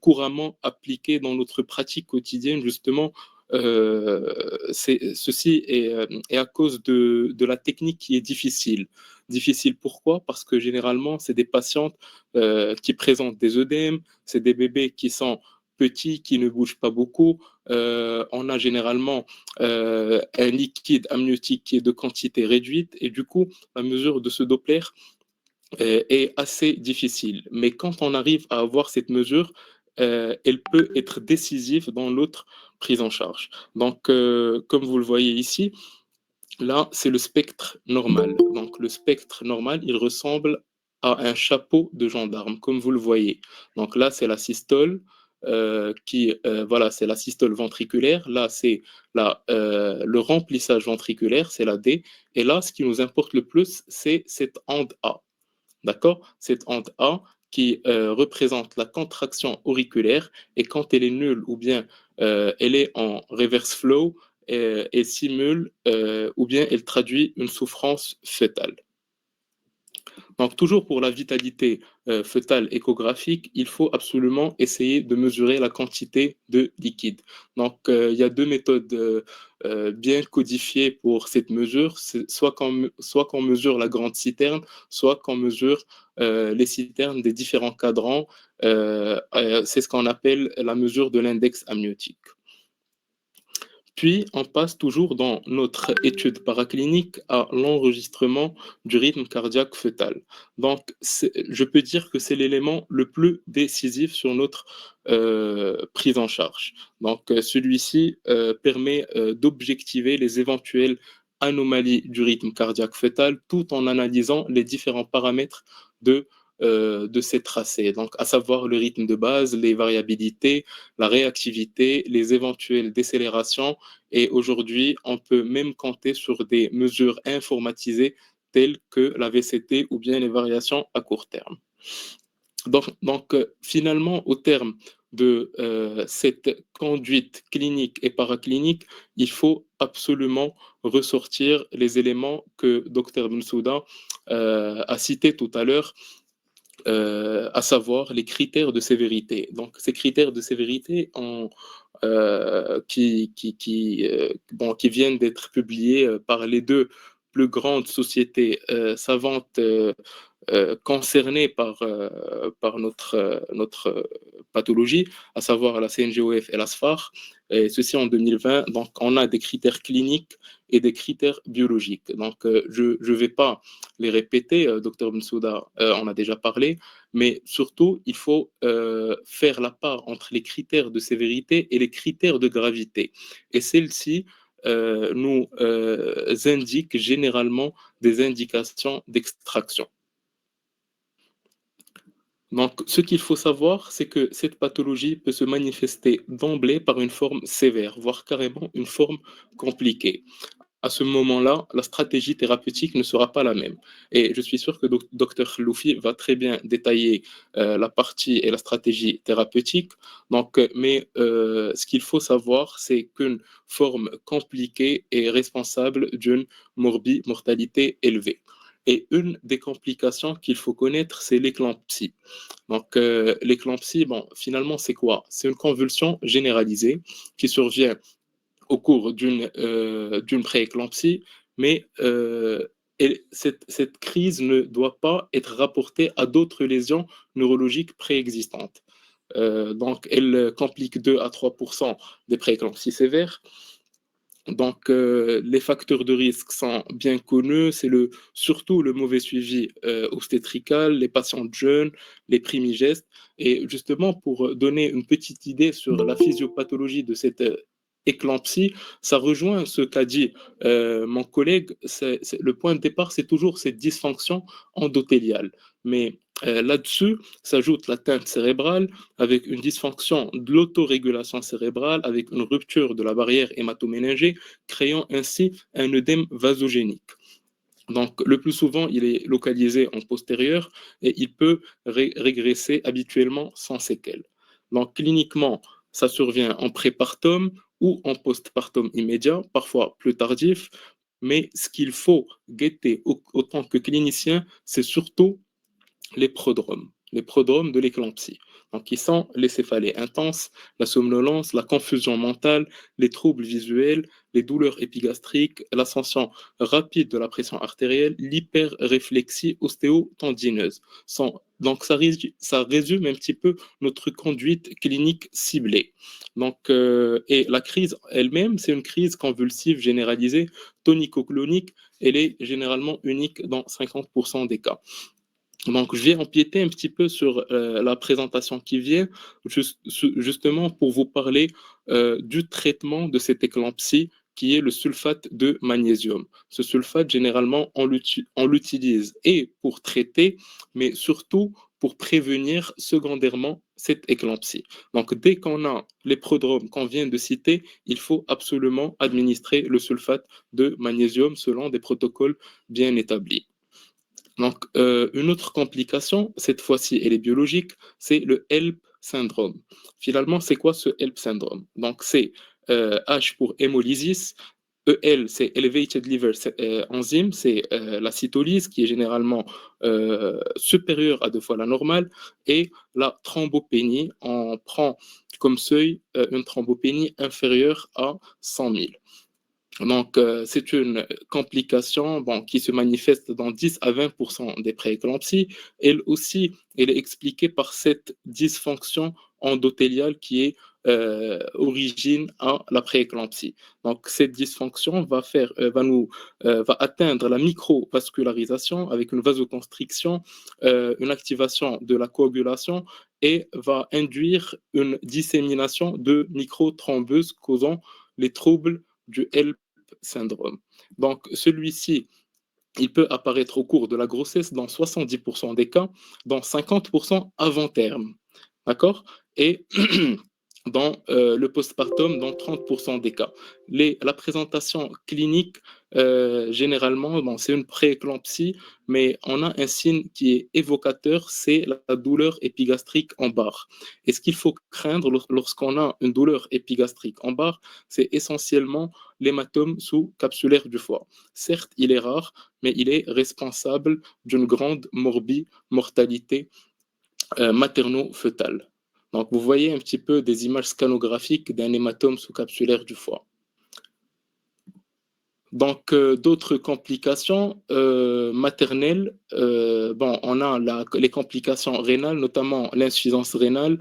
couramment appliqué dans notre pratique quotidienne, justement. Ceci est à cause de la technique qui est difficile. Difficile pourquoi? Parce que généralement, c'est des patientes qui présentent des œdèmes, c'est des bébés qui sont petits, qui ne bougent pas beaucoup. On a généralement un liquide amniotique qui est de quantité réduite et du coup, la mesure de ce Doppler est assez difficile. Mais quand on arrive à avoir cette mesure, elle peut être décisive dans l'autre prise en charge. Donc, comme vous le voyez ici, là, c'est le spectre normal. Donc, le spectre normal, il ressemble à un chapeau de gendarme, comme vous le voyez. Donc là, c'est la systole, voilà, c'est la systole ventriculaire. Là, c'est le remplissage ventriculaire, c'est la D. Et là, ce qui nous importe le plus, c'est cette onde A. D'accord? Cette onde A qui représente la contraction auriculaire et quand elle est nulle ou bien elle est en reverse flow, elle simule ou bien elle traduit une souffrance fœtale. Donc, toujours pour la vitalité fœtale échographique, il faut absolument essayer de mesurer la quantité de liquide. Donc, il y a deux méthodes bien codifiées pour cette mesure, soit qu'on mesure la grande citerne, soit qu'on mesure les citernes des différents cadrans. C'est ce qu'on appelle la mesure de l'index amniotique. Puis, on passe toujours dans notre étude paraclinique à l'enregistrement du rythme cardiaque fœtal. Donc, je peux dire que c'est l'élément le plus décisif sur notre prise en charge. Donc, celui-ci permet d'objectiver les éventuelles anomalies du rythme cardiaque fœtal tout en analysant les différents paramètres de ces tracés, donc à savoir le rythme de base, les variabilités, la réactivité, les éventuelles décélérations. Et aujourd'hui, on peut même compter sur des mesures informatisées telles que la VCT ou bien les variations à court terme. Donc finalement, au terme de cette conduite clinique et paraclinique, il faut absolument ressortir les éléments que Dr Bensouda a cités tout à l'heure, à savoir les critères de sévérité. Donc, ces critères de sévérité qui viennent d'être publiés par les deux plus grandes sociétés savantes concernés par notre pathologie, à savoir la CNGOF et la SFAR, et ceci en 2020. Donc, on a des critères cliniques et des critères biologiques. Donc, je ne vais pas les répéter, Dr Bensouda en a déjà parlé, mais surtout, il faut faire la part entre les critères de sévérité et les critères de gravité. Et celles-ci nous indiquent généralement des indications d'extraction. Donc, ce qu'il faut savoir, c'est que cette pathologie peut se manifester d'emblée par une forme sévère, voire carrément une forme compliquée. À ce moment-là, la stratégie thérapeutique ne sera pas la même. Et je suis sûr que Dr Loufi va très bien détailler la partie et la stratégie thérapeutique. Donc, mais ce qu'il faut savoir, c'est qu'une forme compliquée est responsable d'une mortalité élevée. Et une des complications qu'il faut connaître, c'est l'éclampsie. Donc, l'éclampsie, bon, finalement, c'est quoi? C'est une convulsion généralisée qui survient au cours d'une prééclampsie, mais cette crise ne doit pas être rapportée à d'autres lésions neurologiques préexistantes. Donc, elle complique 2 à 3% des prééclampsies sévères. Donc, les facteurs de risque sont bien connus, c'est surtout le mauvais suivi obstétrical, les patients jeunes, les primigestes. Et justement, pour donner une petite idée sur la physiopathologie de cette éclampsie, ça rejoint ce qu'a dit mon collègue. Le point de départ, c'est toujours cette dysfonction endothéliale. Mais là-dessus s'ajoute l'atteinte cérébrale avec une dysfonction de l'autorégulation cérébrale, avec une rupture de la barrière hématoméningée, créant ainsi un œdème vasogénique. Donc, le plus souvent, il est localisé en postérieur et il peut régresser habituellement sans séquelles. Donc, cliniquement, ça survient en prépartum ou en postpartum immédiat, parfois plus tardif, mais ce qu'il faut guetter autant que clinicien, c'est surtout les prodromes de l'éclampsie. Donc, qui sont les céphalées intenses, la somnolence, la confusion mentale, les troubles visuels, les douleurs épigastriques, l'ascension rapide de la pression artérielle, l'hyperréflexie ostéotendineuse. Donc, ça résume un petit peu notre conduite clinique ciblée. Donc, et la crise elle-même, c'est une crise convulsive généralisée, tonico-clonique. Elle est généralement unique dans 50% des cas. Donc, je vais empiéter un petit peu sur la présentation qui vient, justement pour vous parler du traitement de cette éclampsie qui est le sulfate de magnésium. Ce sulfate, généralement, on l'utilise et pour traiter, mais surtout pour prévenir secondairement cette éclampsie. Donc, dès qu'on a les prodromes qu'on vient de citer, il faut absolument administrer le sulfate de magnésium selon des protocoles bien établis. Donc, une autre complication, cette fois-ci, elle est biologique, c'est le HELP syndrome. Finalement, c'est quoi ce HELP syndrome? Donc, c'est H pour hémolysis, EL, c'est Elevated Liver Enzyme, c'est la cytolyse qui est généralement supérieure à 2 fois la normale, et la thrombopénie, on prend comme seuil une thrombopénie inférieure à 100 000. Donc, c'est une complication qui se manifeste dans 10 à 20% des prééclampsies. Elle aussi, elle est expliquée par cette dysfonction endothéliale qui est origine à la prééclampsie. Donc, cette dysfonction va atteindre la microvascularisation avec une vasoconstriction, une activation de la coagulation et va induire une dissémination de microthrombeuses causant les troubles du HELP syndrome. Donc, celui-ci, il peut apparaître au cours de la grossesse dans 70% des cas, dans 50% avant terme. D'accord? Et dans le postpartum, dans 30% des cas. La présentation clinique, généralement, c'est une prééclampsie, mais on a un signe qui est évocateur, c'est la douleur épigastrique en barre. Et ce qu'il faut craindre lorsqu'on a une douleur épigastrique en barre, c'est essentiellement l'hématome sous-capsulaire du foie. Certes, il est rare, mais il est responsable d'une grande mortalité materno-fœtale. Donc, vous voyez un petit peu des images scanographiques d'un hématome sous-capsulaire du foie. Donc, d'autres complications maternelles, on a les complications rénales, notamment l'insuffisance rénale,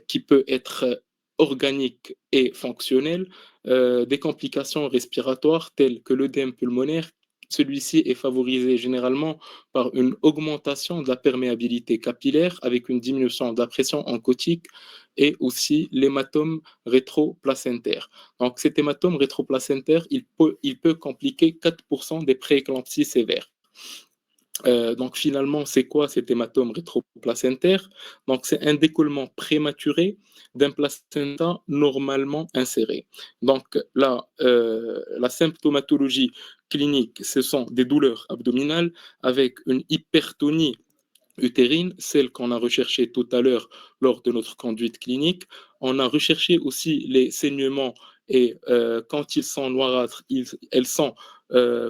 qui peut être organique et fonctionnelle, des complications respiratoires telles que l'œdème pulmonaire. Celui-ci est favorisé généralement par une augmentation de la perméabilité capillaire avec une diminution de la pression oncotique et aussi l'hématome rétroplacentaire. Donc, cet hématome rétroplacentaire, il peut compliquer 4% des prééclampsies sévères. Donc, finalement, c'est quoi cet hématome rétroplacentaire? Donc, c'est un décollement prématuré d'un placenta normalement inséré. Donc, là, la symptomatologie clinique, ce sont des douleurs abdominales avec une hypertonie utérine, celle qu'on a recherchée tout à l'heure lors de notre conduite clinique. On a recherché aussi les saignements et quand ils sont noirâtres, elles sont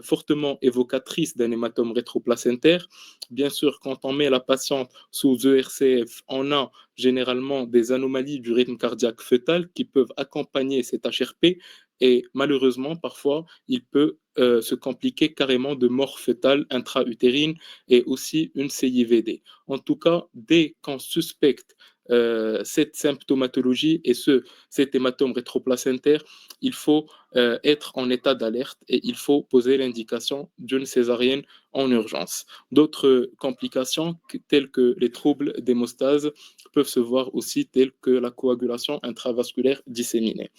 fortement évocatrices d'un hématome rétroplacentaire. Bien sûr, quand on met la patiente sous ERCF, on a généralement des anomalies du rythme cardiaque fœtal qui peuvent accompagner cet HRP et malheureusement, parfois, il peut se compliquer carrément de mort fœtale intra-utérine et aussi une CIVD. En tout cas, dès qu'on suspecte cette symptomatologie et cet hématome rétroplacentaire, il faut être en état d'alerte et il faut poser l'indication d'une césarienne en urgence. D'autres complications telles que les troubles d'hémostase peuvent se voir aussi telles que la coagulation intravasculaire disséminée.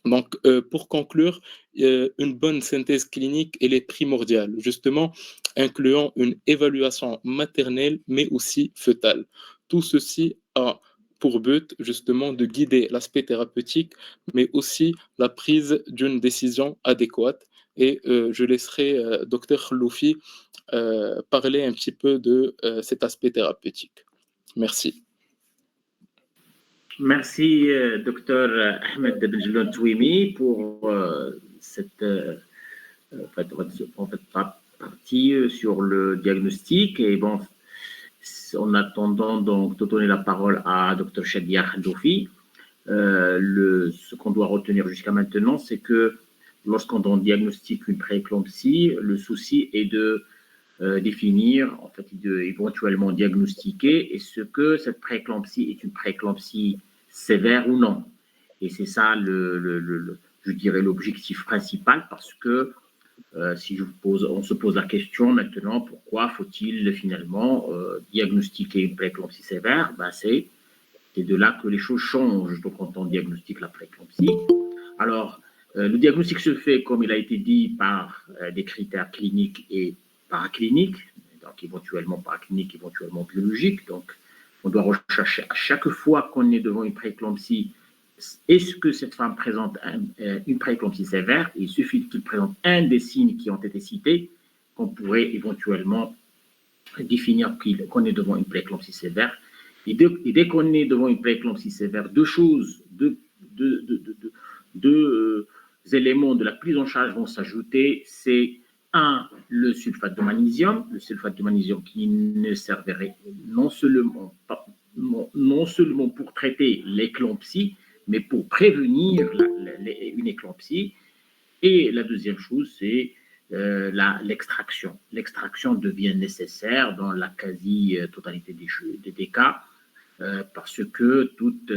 Donc, pour conclure, une bonne synthèse clinique, elle est primordiale, justement, incluant une évaluation maternelle, mais aussi fœtale. Tout ceci a pour but, justement, de guider l'aspect thérapeutique, mais aussi la prise d'une décision adéquate. Et je laisserai Dr Khloufi parler un petit peu de cet aspect thérapeutique. Merci. Merci, docteur Ahmed Benjelloun Touimi, pour cette partie sur le diagnostic. Et bon, en attendant donc de donner la parole à docteur Shadia Khloufi, ce qu'on doit retenir jusqu'à maintenant, c'est que lorsqu'on diagnostique une prééclampsie, le souci est de définir, en fait, éventuellement diagnostiquer est-ce que cette prééclampsie est une prééclampsie sévère ou non. Et c'est ça, je dirais, l'objectif principal, parce que si on se pose la question maintenant, pourquoi faut-il finalement diagnostiquer une prééclampsie sévère, ben c'est de là que les choses changent. Donc, quand on diagnostique la prééclampsie, alors le diagnostic se fait, comme il a été dit, par des critères cliniques et paracliniques, donc éventuellement paracliniques, éventuellement biologiques. Donc, on doit rechercher à chaque fois qu'on est devant une prééclampsie, est-ce que cette femme présente une prééclampsie sévère? Il suffit qu'il présente un des signes qui ont été cités, qu'on pourrait éventuellement définir qu'on est devant une prééclampsie sévère. Et dès qu'on est devant une prééclampsie sévère, deux éléments de la prise en charge vont s'ajouter. C'est le sulfate de magnésium. Le sulfate de magnésium qui ne servirait non seulement pour traiter l'éclampsie, mais pour prévenir une éclampsie. Et la deuxième chose, c'est l'extraction. L'extraction devient nécessaire dans la quasi-totalité des cas, parce que toute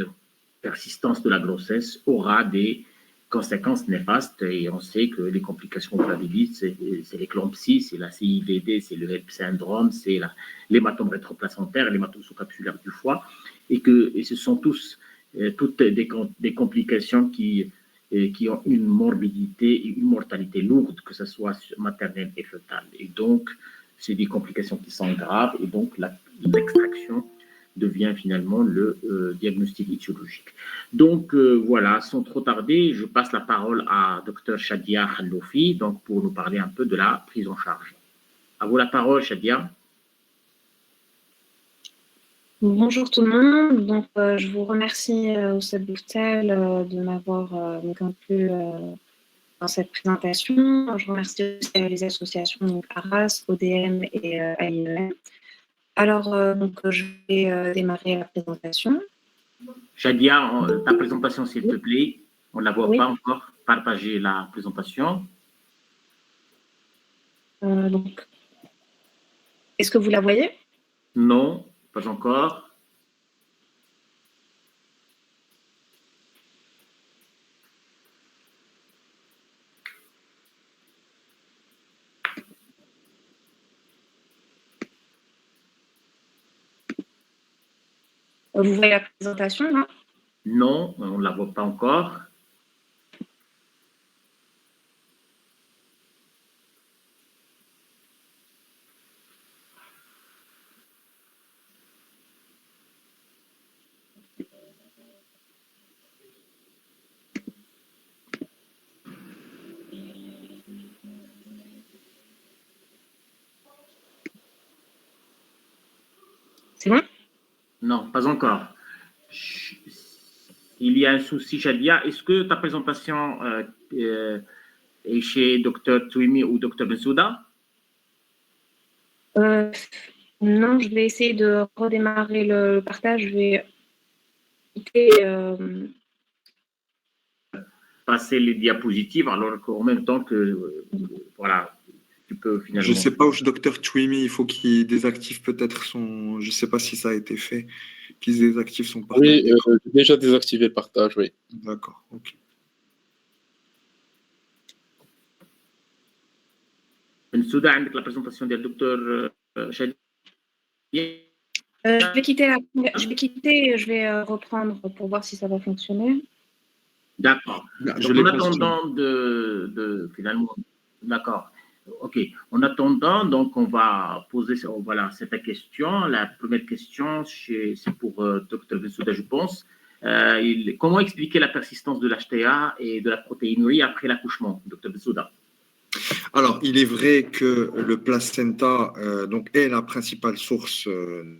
persistance de la grossesse aura des conséquences néfastes, et on sait que les complications gravides, c'est l'éclampsie, c'est la CIVD, c'est le HELP syndrome, c'est l'hématome rétroplacentaire, l'hématome sous-capsulaire du foie, et ce sont toutes des complications qui ont une morbidité et une mortalité lourde, que ce soit maternelle et fœtale. Et donc, c'est des complications qui sont graves, et donc l'extraction devient finalement le diagnostic étiologique. Donc voilà, sans trop tarder, je passe la parole à Dr Shadia Khloufi, donc pour nous parler un peu de la prise en charge. À vous la parole, Shadia. Bonjour tout le monde. Donc, je vous remercie Oussad Bouftel de m'avoir inclus dans cette présentation. Je remercie aussi les associations donc ARAS, ODM et AIEM. Alors, donc, je vais démarrer la présentation. Shadia, ta présentation, s'il te plaît. On ne la voit Oui. pas encore. Partagez la présentation. Donc, est-ce que vous la voyez? Non, pas encore. Vous voyez la présentation, là? Non, on ne la voit pas encore. C'est bon? Non, pas encore. Il y a un souci, Shadia. Est-ce que ta présentation est chez Dr Touimi ou Dr Bensouda? Non, je vais essayer de redémarrer le partage. Je vais quitter. Passer les diapositives, alors qu'en même temps que, voilà, tu peux finalement... Je ne sais pas où Dr Touimi, il faut qu'il désactive peut-être son... Je ne sais pas si ça a été fait, qu'il désactive son partage. Oui, j'ai déjà désactivé le partage, oui. D'accord, ok. Bensouda, avec la présentation du docteur Shadia. Je vais quitter, je vais reprendre pour voir si ça va fonctionner. D'accord. Là, je Donc, l'ai en constitué. attendant finalement, d'accord. OK. En attendant, donc, on va poser voilà, cette question. La première question, c'est pour Dr. Bensouda, je pense. Comment expliquer la persistance de l'HTA et de la protéinurie après l'accouchement, Dr. Bensouda? Alors, il est vrai que le placenta donc est la principale source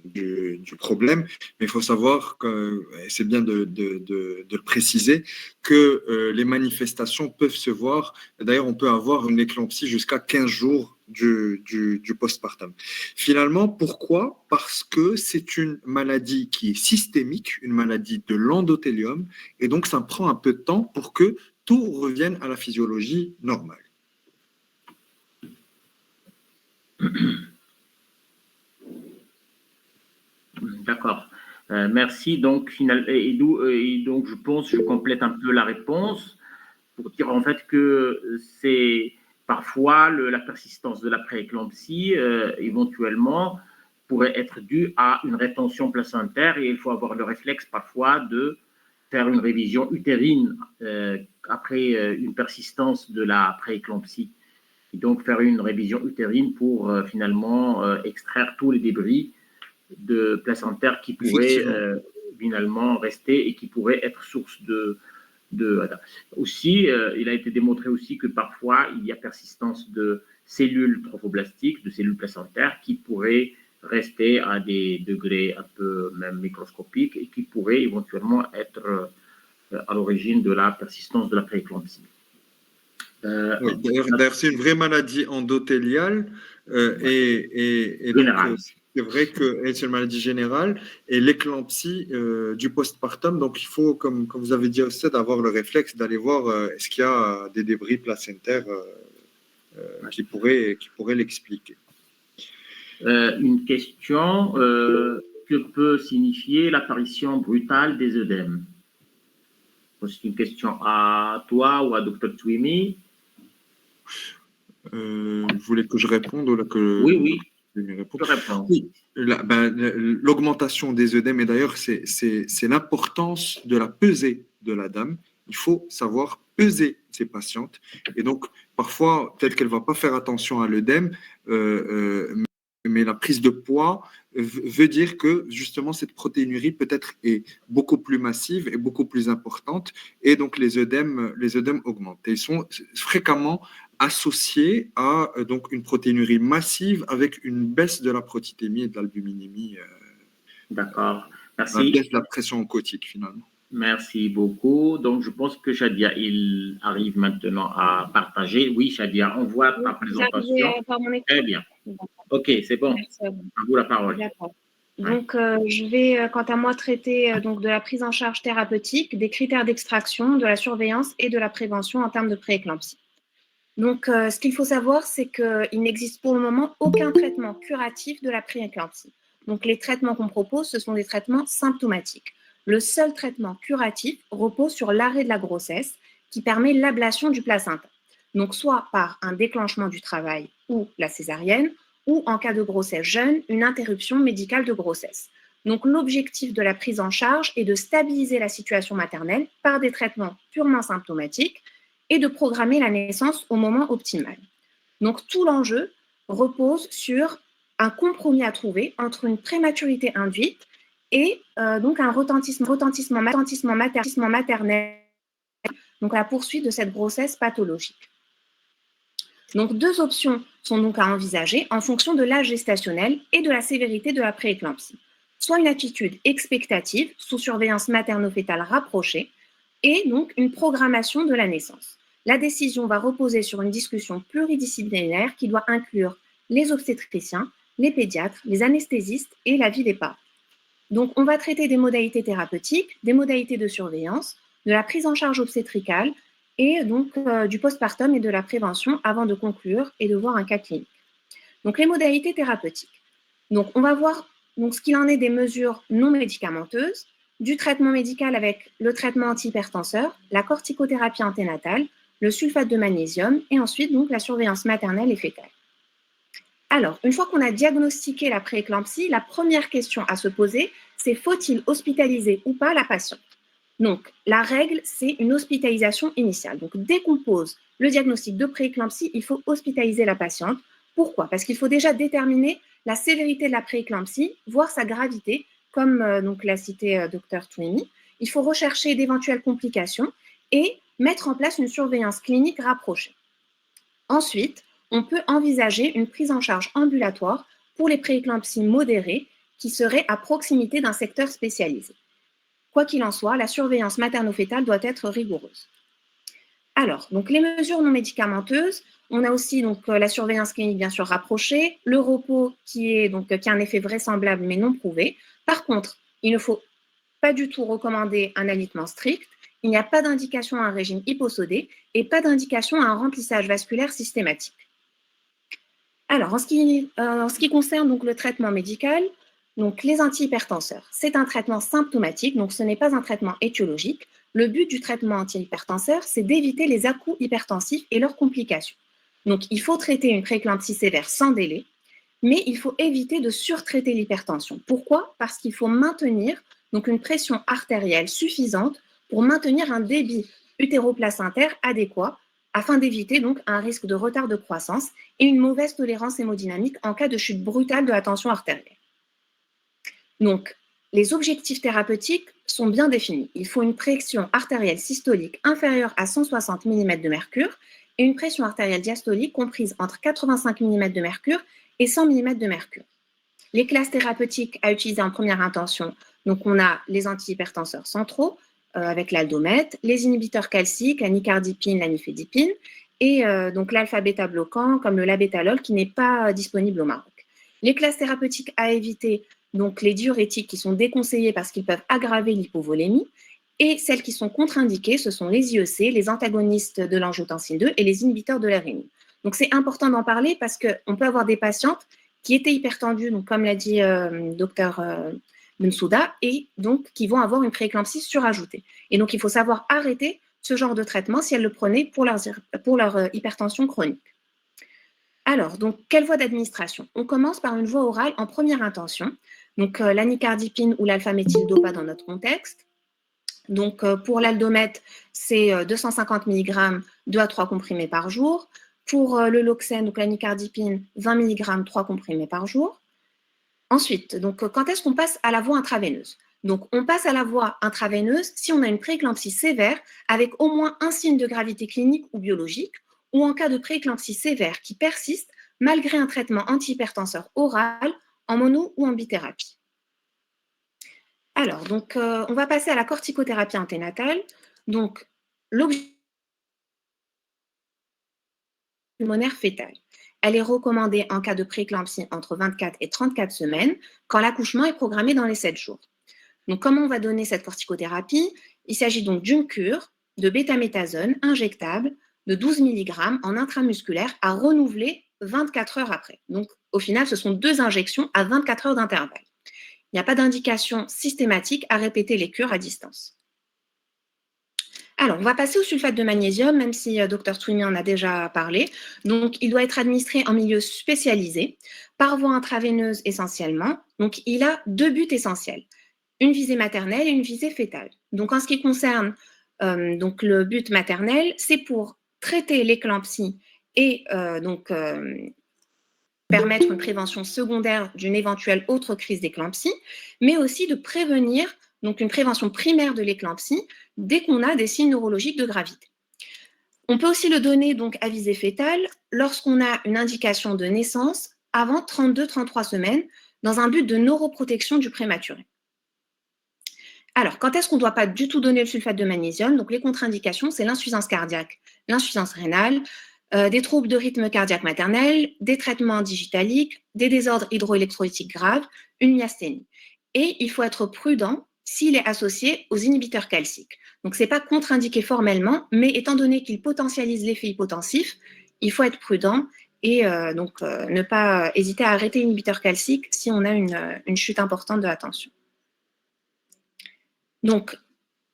du problème, mais il faut savoir que, et c'est bien de le préciser, que les manifestations peuvent se voir. D'ailleurs, on peut avoir une éclampsie jusqu'à 15 jours du postpartum. Finalement, pourquoi? Parce que c'est une maladie qui est systémique, une maladie de l'endothélium, et donc ça prend un peu de temps pour que tout revienne à la physiologie normale. D'accord. Merci. Donc, donc, je pense, je complète un peu la réponse pour dire en fait que c'est parfois la persistance de la prééclampsie éventuellement pourrait être due à une rétention placentaire et il faut avoir le réflexe parfois de faire une révision utérine après une persistance de la prééclampsie. Et donc faire une révision utérine pour finalement extraire tous les débris de placentaire qui pourraient finalement rester et qui pourraient être source aussi, il a été démontré aussi que parfois, il y a persistance de cellules trophoblastiques, de cellules placentaires qui pourraient rester à des degrés un peu même microscopiques et qui pourraient éventuellement être à l'origine de la persistance de la prééclampsie. Oui, d'ailleurs, c'est une vraie maladie endothéliale et donc c'est vrai que c'est une maladie générale et l'éclampsie du postpartum. Donc il faut, comme vous avez dit aussi, d'avoir le réflexe d'aller voir est-ce qu'il y a des débris placentaires qui pourraient l'expliquer. Une question que peut signifier l'apparition brutale des œdèmes? C'est une question à toi ou à Dr. Twimi. Vous voulez que je réponde ou là que Oui, je réponds? je réponds. Oui, l'augmentation des œdèmes, et d'ailleurs, c'est l'importance de la pesée de la dame. Il faut savoir peser ses patientes. Et donc, parfois, peut-être qu'elle ne va pas faire attention à l'œdème, mais la prise de poids veut dire que justement cette protéinurie peut-être est beaucoup plus massive et beaucoup plus importante, et donc les œdèmes augmentent. Et ils sont fréquemment associés à donc une protéinurie massive avec une baisse de la protitémie et de l'albuminémie. D'accord, merci. Une baisse de la pression oncotique finalement. Merci beaucoup. Donc, je pense que Shadia, il arrive maintenant à partager. Oui, Shadia, on voit ta présentation. Très bien. OK, c'est bon. Merci à vous. À vous la parole. D'accord. Donc, je vais, quant à moi, traiter donc, de la prise en charge thérapeutique, des critères d'extraction, de la surveillance et de la prévention en termes de prééclampsie. Donc, ce qu'il faut savoir, c'est qu'il n'existe pour le moment aucun traitement curatif de la prééclampsie. Donc, les traitements qu'on propose, ce sont des traitements symptomatiques. Le seul traitement curatif repose sur l'arrêt de la grossesse qui permet l'ablation du placenta. Donc, soit par un déclenchement du travail ou la césarienne, ou en cas de grossesse jeune, une interruption médicale de grossesse. Donc, l'objectif de la prise en charge est de stabiliser la situation maternelle par des traitements purement symptomatiques et de programmer la naissance au moment optimal. Donc, tout l'enjeu repose sur un compromis à trouver entre une prématurité induite et donc un retentissement maternel, donc la poursuite de cette grossesse pathologique. Donc, deux options sont donc à envisager en fonction de l'âge gestationnel et de la sévérité de la prééclampsie. Soit une attitude expectative sous surveillance materno-fétale rapprochée et donc une programmation de la naissance. La décision va reposer sur une discussion pluridisciplinaire qui doit inclure les obstétriciens, les pédiatres, les anesthésistes et l'avis des parents. Donc, on va traiter des modalités thérapeutiques, des modalités de surveillance, de la prise en charge obstétricale et donc du postpartum et de la prévention avant de conclure et de voir un cas clinique. Donc, les modalités thérapeutiques. Donc, on va voir donc, ce qu'il en est des mesures non médicamenteuses, du traitement médical avec le traitement antihypertenseur, la corticothérapie anténatale, le sulfate de magnésium et ensuite donc la surveillance maternelle et fétale. Alors, une fois qu'on a diagnostiqué la prééclampsie, la première question à se poser, c'est faut-il hospitaliser ou pas la patiente? Donc, la règle, c'est une hospitalisation initiale. Donc, dès qu'on pose le diagnostic de prééclampsie, il faut hospitaliser la patiente. Pourquoi? Parce qu'il faut déjà déterminer la sévérité de la prééclampsie, voire sa gravité, comme donc l'a cité Dr Touimi. Il faut rechercher d'éventuelles complications et mettre en place une surveillance clinique rapprochée. Ensuite, on peut envisager une prise en charge ambulatoire pour les prééclampsies modérées qui seraient à proximité d'un secteur spécialisé. Quoi qu'il en soit, la surveillance materno-fétale doit être rigoureuse. Alors, donc les mesures non médicamenteuses, on a aussi donc la surveillance clinique bien sûr rapprochée, le repos qui a un effet vraisemblable mais non prouvé. Par contre, il ne faut pas du tout recommander un alitement strict, il n'y a pas d'indication à un régime hyposodé et pas d'indication à un remplissage vasculaire systématique. Alors, en ce qui concerne donc le traitement médical, donc les antihypertenseurs, c'est un traitement symptomatique, donc ce n'est pas un traitement étiologique. Le but du traitement antihypertenseur, c'est d'éviter les à-coups hypertensifs et leurs complications. Donc, il faut traiter une prééclampsie sévère sans délai, mais il faut éviter de surtraiter l'hypertension. Pourquoi? Parce qu'il faut maintenir donc une pression artérielle suffisante pour maintenir un débit utéroplacentaire adéquat afin d'éviter donc un risque de retard de croissance et une mauvaise tolérance hémodynamique en cas de chute brutale de la tension artérielle. Donc, les objectifs thérapeutiques sont bien définis. Il faut une pression artérielle systolique inférieure à 160 mm de mercure et une pression artérielle diastolique comprise entre 85 mm de mercure et 100 mm de mercure. Les classes thérapeutiques à utiliser en première intention, donc on a les antihypertenseurs centraux avec l'aldomètre, les inhibiteurs calciques, la nicardipine, la nifedipine, et donc l'alpha-bêta bloquant comme le labetalol qui n'est pas disponible au Maroc. Les classes thérapeutiques à éviter, donc les diurétiques qui sont déconseillés parce qu'ils peuvent aggraver l'hypovolémie, et celles qui sont contre-indiquées, ce sont les IEC, les antagonistes de l'angiotensine 2 et les inhibiteurs de la rénine. Donc c'est important d'en parler parce qu'on peut avoir des patientes qui étaient hypertendues, donc comme l'a dit docteur Bensouda, et donc qui vont avoir une prééclampsie surajoutée. Et donc il faut savoir arrêter ce genre de traitement si elles le prenaient pour leur hypertension chronique. Alors, donc, quelle voie d'administration? On commence par une voie orale en première intention, donc la nicardipine ou l'alpha-méthyldopa dans notre contexte. Donc, pour l'aldomètre, c'est 250 mg, 2 à 3 comprimés par jour. Pour le Loxène, donc la nicardipine, 20 mg, 3 comprimés par jour. Ensuite, donc, quand est-ce qu'on passe à la voie intraveineuse? Donc, on passe à la voie intraveineuse si on a une prééclampsie sévère avec au moins un signe de gravité clinique ou biologique, ou en cas de prééclampsie sévère qui persiste malgré un traitement antihypertenseur oral en mono ou en bithérapie. Alors, donc, on va passer à la corticothérapie anténatale. Donc, l'objectif pulmonaire fétale. Elle est recommandée en cas de prééclampsie entre 24 et 34 semaines, quand l'accouchement est programmé dans les 7 jours. Donc, comment on va donner cette corticothérapie? Il s'agit donc d'une cure de bêta-méthasone injectable de 12 mg en intramusculaire à renouveler 24 heures après. Donc, au final, ce sont 2 injections à 24 heures d'intervalle. Il n'y a pas d'indication systématique à répéter les cures à distance. Alors, on va passer au sulfate de magnésium, même si Dr Touimi en a déjà parlé. Donc, il doit être administré en milieu spécialisé, par voie intraveineuse essentiellement. Donc, il a 2 buts essentiels, une visée maternelle et une visée fétale. Donc, en ce qui concerne donc le but maternel, c'est pour traiter l'éclampsie et permettre une prévention secondaire d'une éventuelle autre crise d'éclampsie, mais aussi de prévenir donc une prévention primaire de l'éclampsie dès qu'on a des signes neurologiques de gravité. On peut aussi le donner donc à visée fétale lorsqu'on a une indication de naissance avant 32-33 semaines dans un but de neuroprotection du prématuré. Alors, quand est-ce qu'on ne doit pas du tout donner le sulfate de magnésium? Donc, les contre-indications, c'est l'insuffisance cardiaque, l'insuffisance rénale, des troubles de rythme cardiaque maternel, des traitements digitaliques, des désordres hydroélectrolytiques graves, une myasthénie. Et il faut être prudent s'il est associé aux inhibiteurs calciques. Donc, ce n'est pas contre-indiqué formellement, mais étant donné qu'il potentialise l'effet hypotensif, il faut être prudent et ne pas hésiter à arrêter l'inhibiteur calcique si on a une chute importante de la tension. Donc,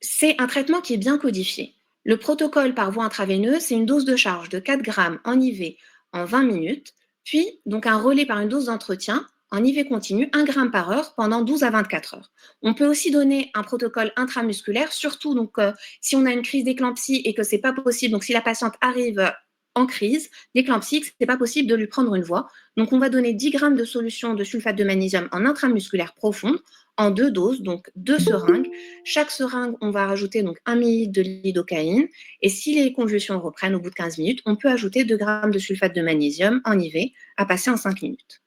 c'est un traitement qui est bien codifié. Le protocole par voie intraveineuse, c'est une dose de charge de 4 grammes en IV en 20 minutes, puis donc un relais par une dose d'entretien en IV continu, 1 gramme par heure pendant 12 à 24 heures. On peut aussi donner un protocole intramusculaire, surtout donc, si on a une crise d'éclampsie et que ce n'est pas possible, donc si la patiente arrive en crise d'éclampsie, ce n'est pas possible de lui prendre une voie. Donc, on va donner 10 grammes de solution de sulfate de magnésium en intramusculaire profonde en 2 doses, donc 2 seringues. Chaque seringue, on va rajouter donc 1 ml de lidocaïne. Et si les convulsions reprennent au bout de 15 minutes, on peut ajouter 2 grammes de sulfate de magnésium en IV à passer en 5 minutes.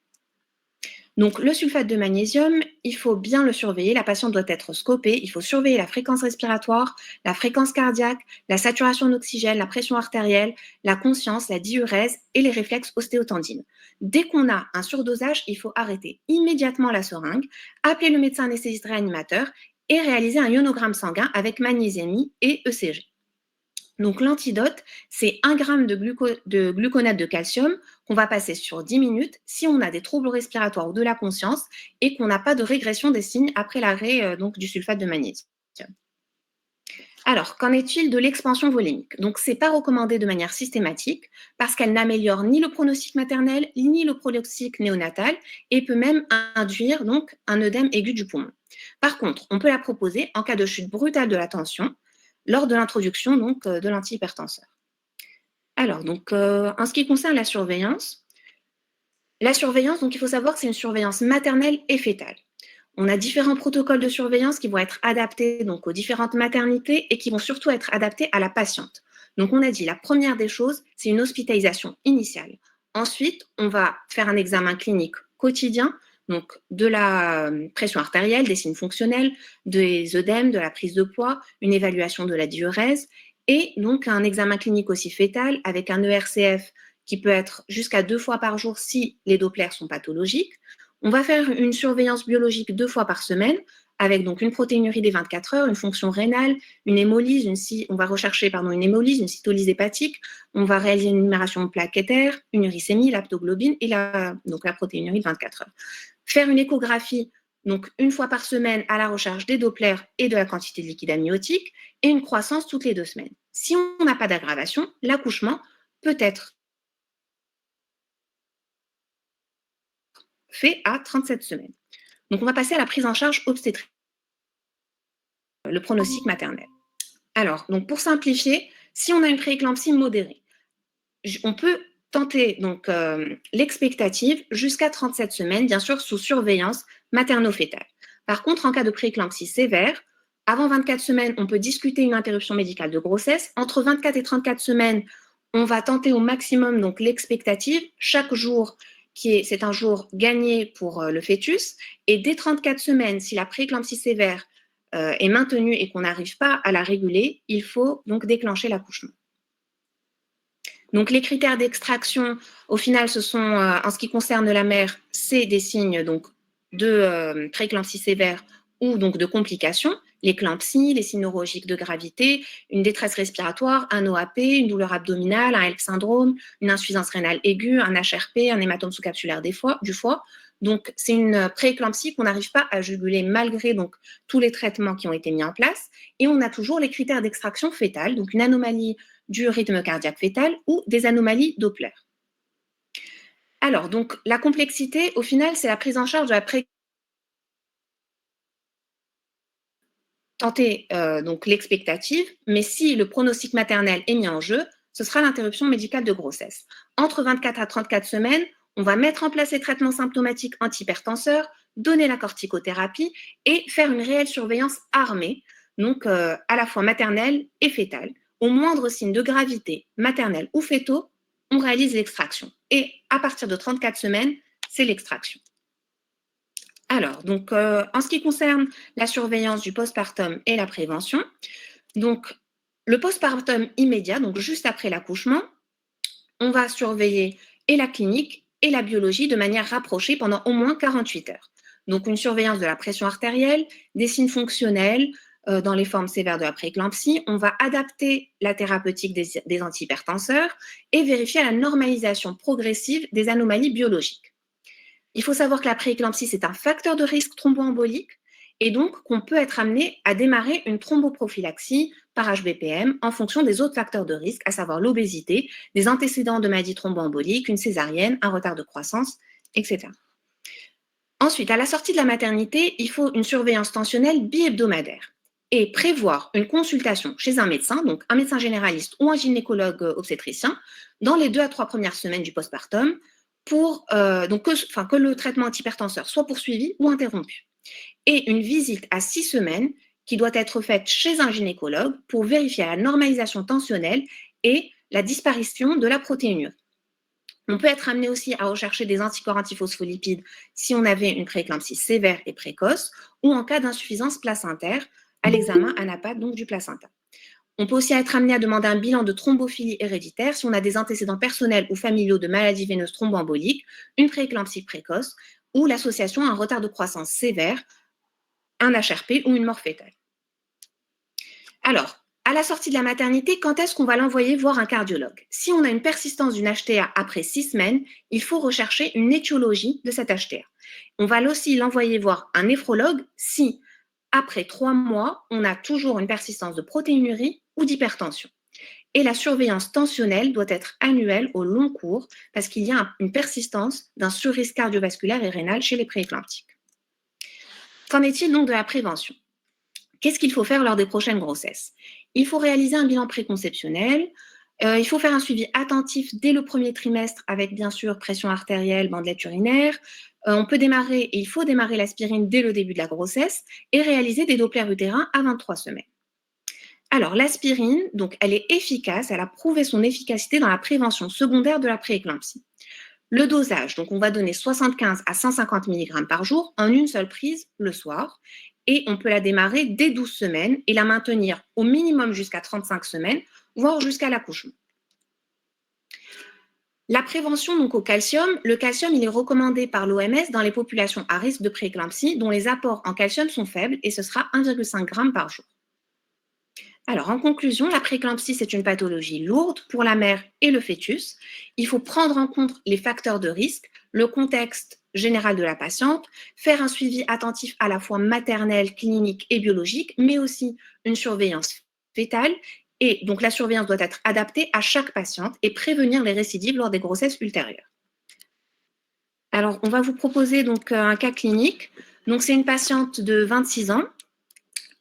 Donc, le sulfate de magnésium, il faut bien le surveiller. La patiente doit être scopée. Il faut surveiller la fréquence respiratoire, la fréquence cardiaque, la saturation d'oxygène, la pression artérielle, la conscience, la diurèse et les réflexes ostéotendines. Dès qu'on a un surdosage, il faut arrêter immédiatement la seringue, appeler le médecin anesthésiste réanimateur et réaliser un ionogramme sanguin avec magnésémie et ECG. Donc, l'antidote, c'est 1 gramme de gluconate de calcium qu'on va passer sur 10 minutes si on a des troubles respiratoires ou de la conscience et qu'on n'a pas de régression des signes après l'arrêt du sulfate de magnésium. Alors, qu'en est-il de l'expansion volémique? Donc, ce n'est pas recommandé de manière systématique parce qu'elle n'améliore ni le pronostic maternel ni le pronostic néonatal et peut même induire donc un œdème aigu du poumon. Par contre, on peut la proposer en cas de chute brutale de la tension lors de l'introduction donc de l'antihypertenseur. Alors, donc, en ce qui concerne la surveillance, donc, il faut savoir que c'est une surveillance maternelle et fétale. On a différents protocoles de surveillance qui vont être adaptés donc, aux différentes maternités et qui vont surtout être adaptés à la patiente. Donc, on a dit, la première des choses, c'est une hospitalisation initiale. Ensuite, on va faire un examen clinique quotidien, donc de la pression artérielle, des signes fonctionnels, des œdèmes, de la prise de poids, une évaluation de la diurèse et donc un examen clinique aussi fœtal avec un ERCF qui peut être jusqu'à 2 fois par jour si les Dopplers sont pathologiques. On va faire une surveillance biologique 2 fois par semaine avec donc une protéinurie des 24 heures, une fonction rénale, une hémolyse, on va rechercher une hémolyse, une cytolyse hépatique, on va réaliser une numération plaquettaire, une uricémie, l'aptoglobine et donc la protéinurie de 24 heures. Faire une échographie donc 1 fois par semaine à la recherche des Dopplers et de la quantité de liquide amniotique et une croissance toutes les 2 semaines. Si on n'a pas d'aggravation, l'accouchement peut être fait à 37 semaines. Donc, on va passer à la prise en charge obstétrique, le pronostic maternel. Alors, donc pour simplifier, si on a une prééclampsie modérée, on peut tenter donc l'expectative jusqu'à 37 semaines, bien sûr sous surveillance materno-fétale. Par contre, en cas de prééclampsie sévère, avant 24 semaines, on peut discuter une interruption médicale de grossesse. Entre 24 et 34 semaines, on va tenter au maximum donc l'expectative. Chaque jour, c'est un jour gagné pour le fœtus. Et dès 34 semaines, si la prééclampsie sévère est maintenue et qu'on n'arrive pas à la réguler, il faut donc déclencher l'accouchement. Donc, les critères d'extraction, au final, ce sont, en ce qui concerne la mère, c'est des signes donc, de prééclampsie sévère ou donc de complications, l'éclampsie, les signes neurologiques de gravité, une détresse respiratoire, un OAP, une douleur abdominale, un HELP syndrome, une insuffisance rénale aiguë, un HRP, un hématome sous-capsulaire du foie. Donc, c'est une prééclampsie qu'on n'arrive pas à juguler malgré donc, tous les traitements qui ont été mis en place. Et on a toujours les critères d'extraction fétale, donc une anomalie du rythme cardiaque fœtal ou des anomalies Doppler. Alors, donc, la complexité, au final, c'est la prise en charge de la tenter donc l'expectative, mais si le pronostic maternel est mis en jeu, ce sera l'interruption médicale de grossesse. Entre 24 à 34 semaines, on va mettre en place les traitements symptomatiques antihypertenseurs, donner la corticothérapie et faire une réelle surveillance armée, donc à la fois maternelle et fœtale. Au moindre signe de gravité maternelle ou fœtaux, on réalise l'extraction. Et à partir de 34 semaines, c'est l'extraction. Alors, donc, en ce qui concerne la surveillance du postpartum et la prévention, donc, le postpartum immédiat, donc juste après l'accouchement, on va surveiller et la clinique et la biologie de manière rapprochée pendant au moins 48 heures. Donc, une surveillance de la pression artérielle, des signes fonctionnels dans les formes sévères de la prééclampsie. On va adapter la thérapeutique des antihypertenseurs et vérifier la normalisation progressive des anomalies biologiques. Il faut savoir que la prééclampsie, c'est un facteur de risque thromboembolique et donc qu'on peut être amené à démarrer une thromboprophylaxie par HBPM en fonction des autres facteurs de risque, à savoir l'obésité, des antécédents de maladies thromboemboliques, une césarienne, un retard de croissance, etc. Ensuite, à la sortie de la maternité, il faut une surveillance tensionnelle bi-hebdomadaire et prévoir une consultation chez un médecin, donc un médecin généraliste ou un gynécologue obstétricien, dans les 2 à 3 premières semaines du postpartum pour que le traitement antihypertenseur soit poursuivi ou interrompu. Et une visite à 6 semaines qui doit être faite chez un gynécologue pour vérifier la normalisation tensionnelle et la disparition de la protéinurie. On peut être amené aussi à rechercher des anticorps antiphospholipides si on avait une prééclampsie sévère et précoce ou en cas d'insuffisance placentaire à l'examen ANAPAT, donc du placenta. On peut aussi être amené à demander un bilan de thrombophilie héréditaire si on a des antécédents personnels ou familiaux de maladies veineuses thromboemboliques, une prééclampsie précoce ou l'association à un retard de croissance sévère, un HRP ou une mort fœtale. Alors, à la sortie de la maternité, quand est-ce qu'on va l'envoyer voir un cardiologue? Si on a une persistance d'une HTA après 6 semaines, il faut rechercher une étiologie de cette HTA. On va aussi l'envoyer voir un néphrologue si, après 3 mois, on a toujours une persistance de protéinurie ou d'hypertension. Et la surveillance tensionnelle doit être annuelle au long cours parce qu'il y a une persistance d'un surrisque cardiovasculaire et rénal chez les prééclamptiques. Qu'en est-il donc de la prévention? Qu'est-ce qu'il faut faire lors des prochaines grossesses? Il faut réaliser un bilan préconceptionnel. Il faut faire un suivi attentif dès le premier trimestre avec, bien sûr, pression artérielle, bandelette urinaire. Il faut démarrer l'aspirine dès le début de la grossesse et réaliser des dopplers utérins à 23 semaines. Alors, l'aspirine, donc, elle est efficace, elle a prouvé son efficacité dans la prévention secondaire de la prééclampsie. Le dosage, donc on va donner 75 à 150 mg par jour en une seule prise le soir. Et on peut la démarrer dès 12 semaines et la maintenir au minimum jusqu'à 35 semaines, voire jusqu'à l'accouchement. La prévention donc au calcium, le calcium il est recommandé par l'OMS dans les populations à risque de prééclampsie dont les apports en calcium sont faibles et ce sera 1,5 g par jour. Alors en conclusion, la prééclampsie c'est une pathologie lourde pour la mère et le fœtus. Il faut prendre en compte les facteurs de risque, le contexte général de la patiente, faire un suivi attentif à la fois maternel, clinique et biologique, mais aussi une surveillance fœtale. Et donc la surveillance doit être adaptée à chaque patiente et prévenir les récidives lors des grossesses ultérieures. Alors on va vous proposer donc un cas clinique. Donc c'est une patiente de 26 ans,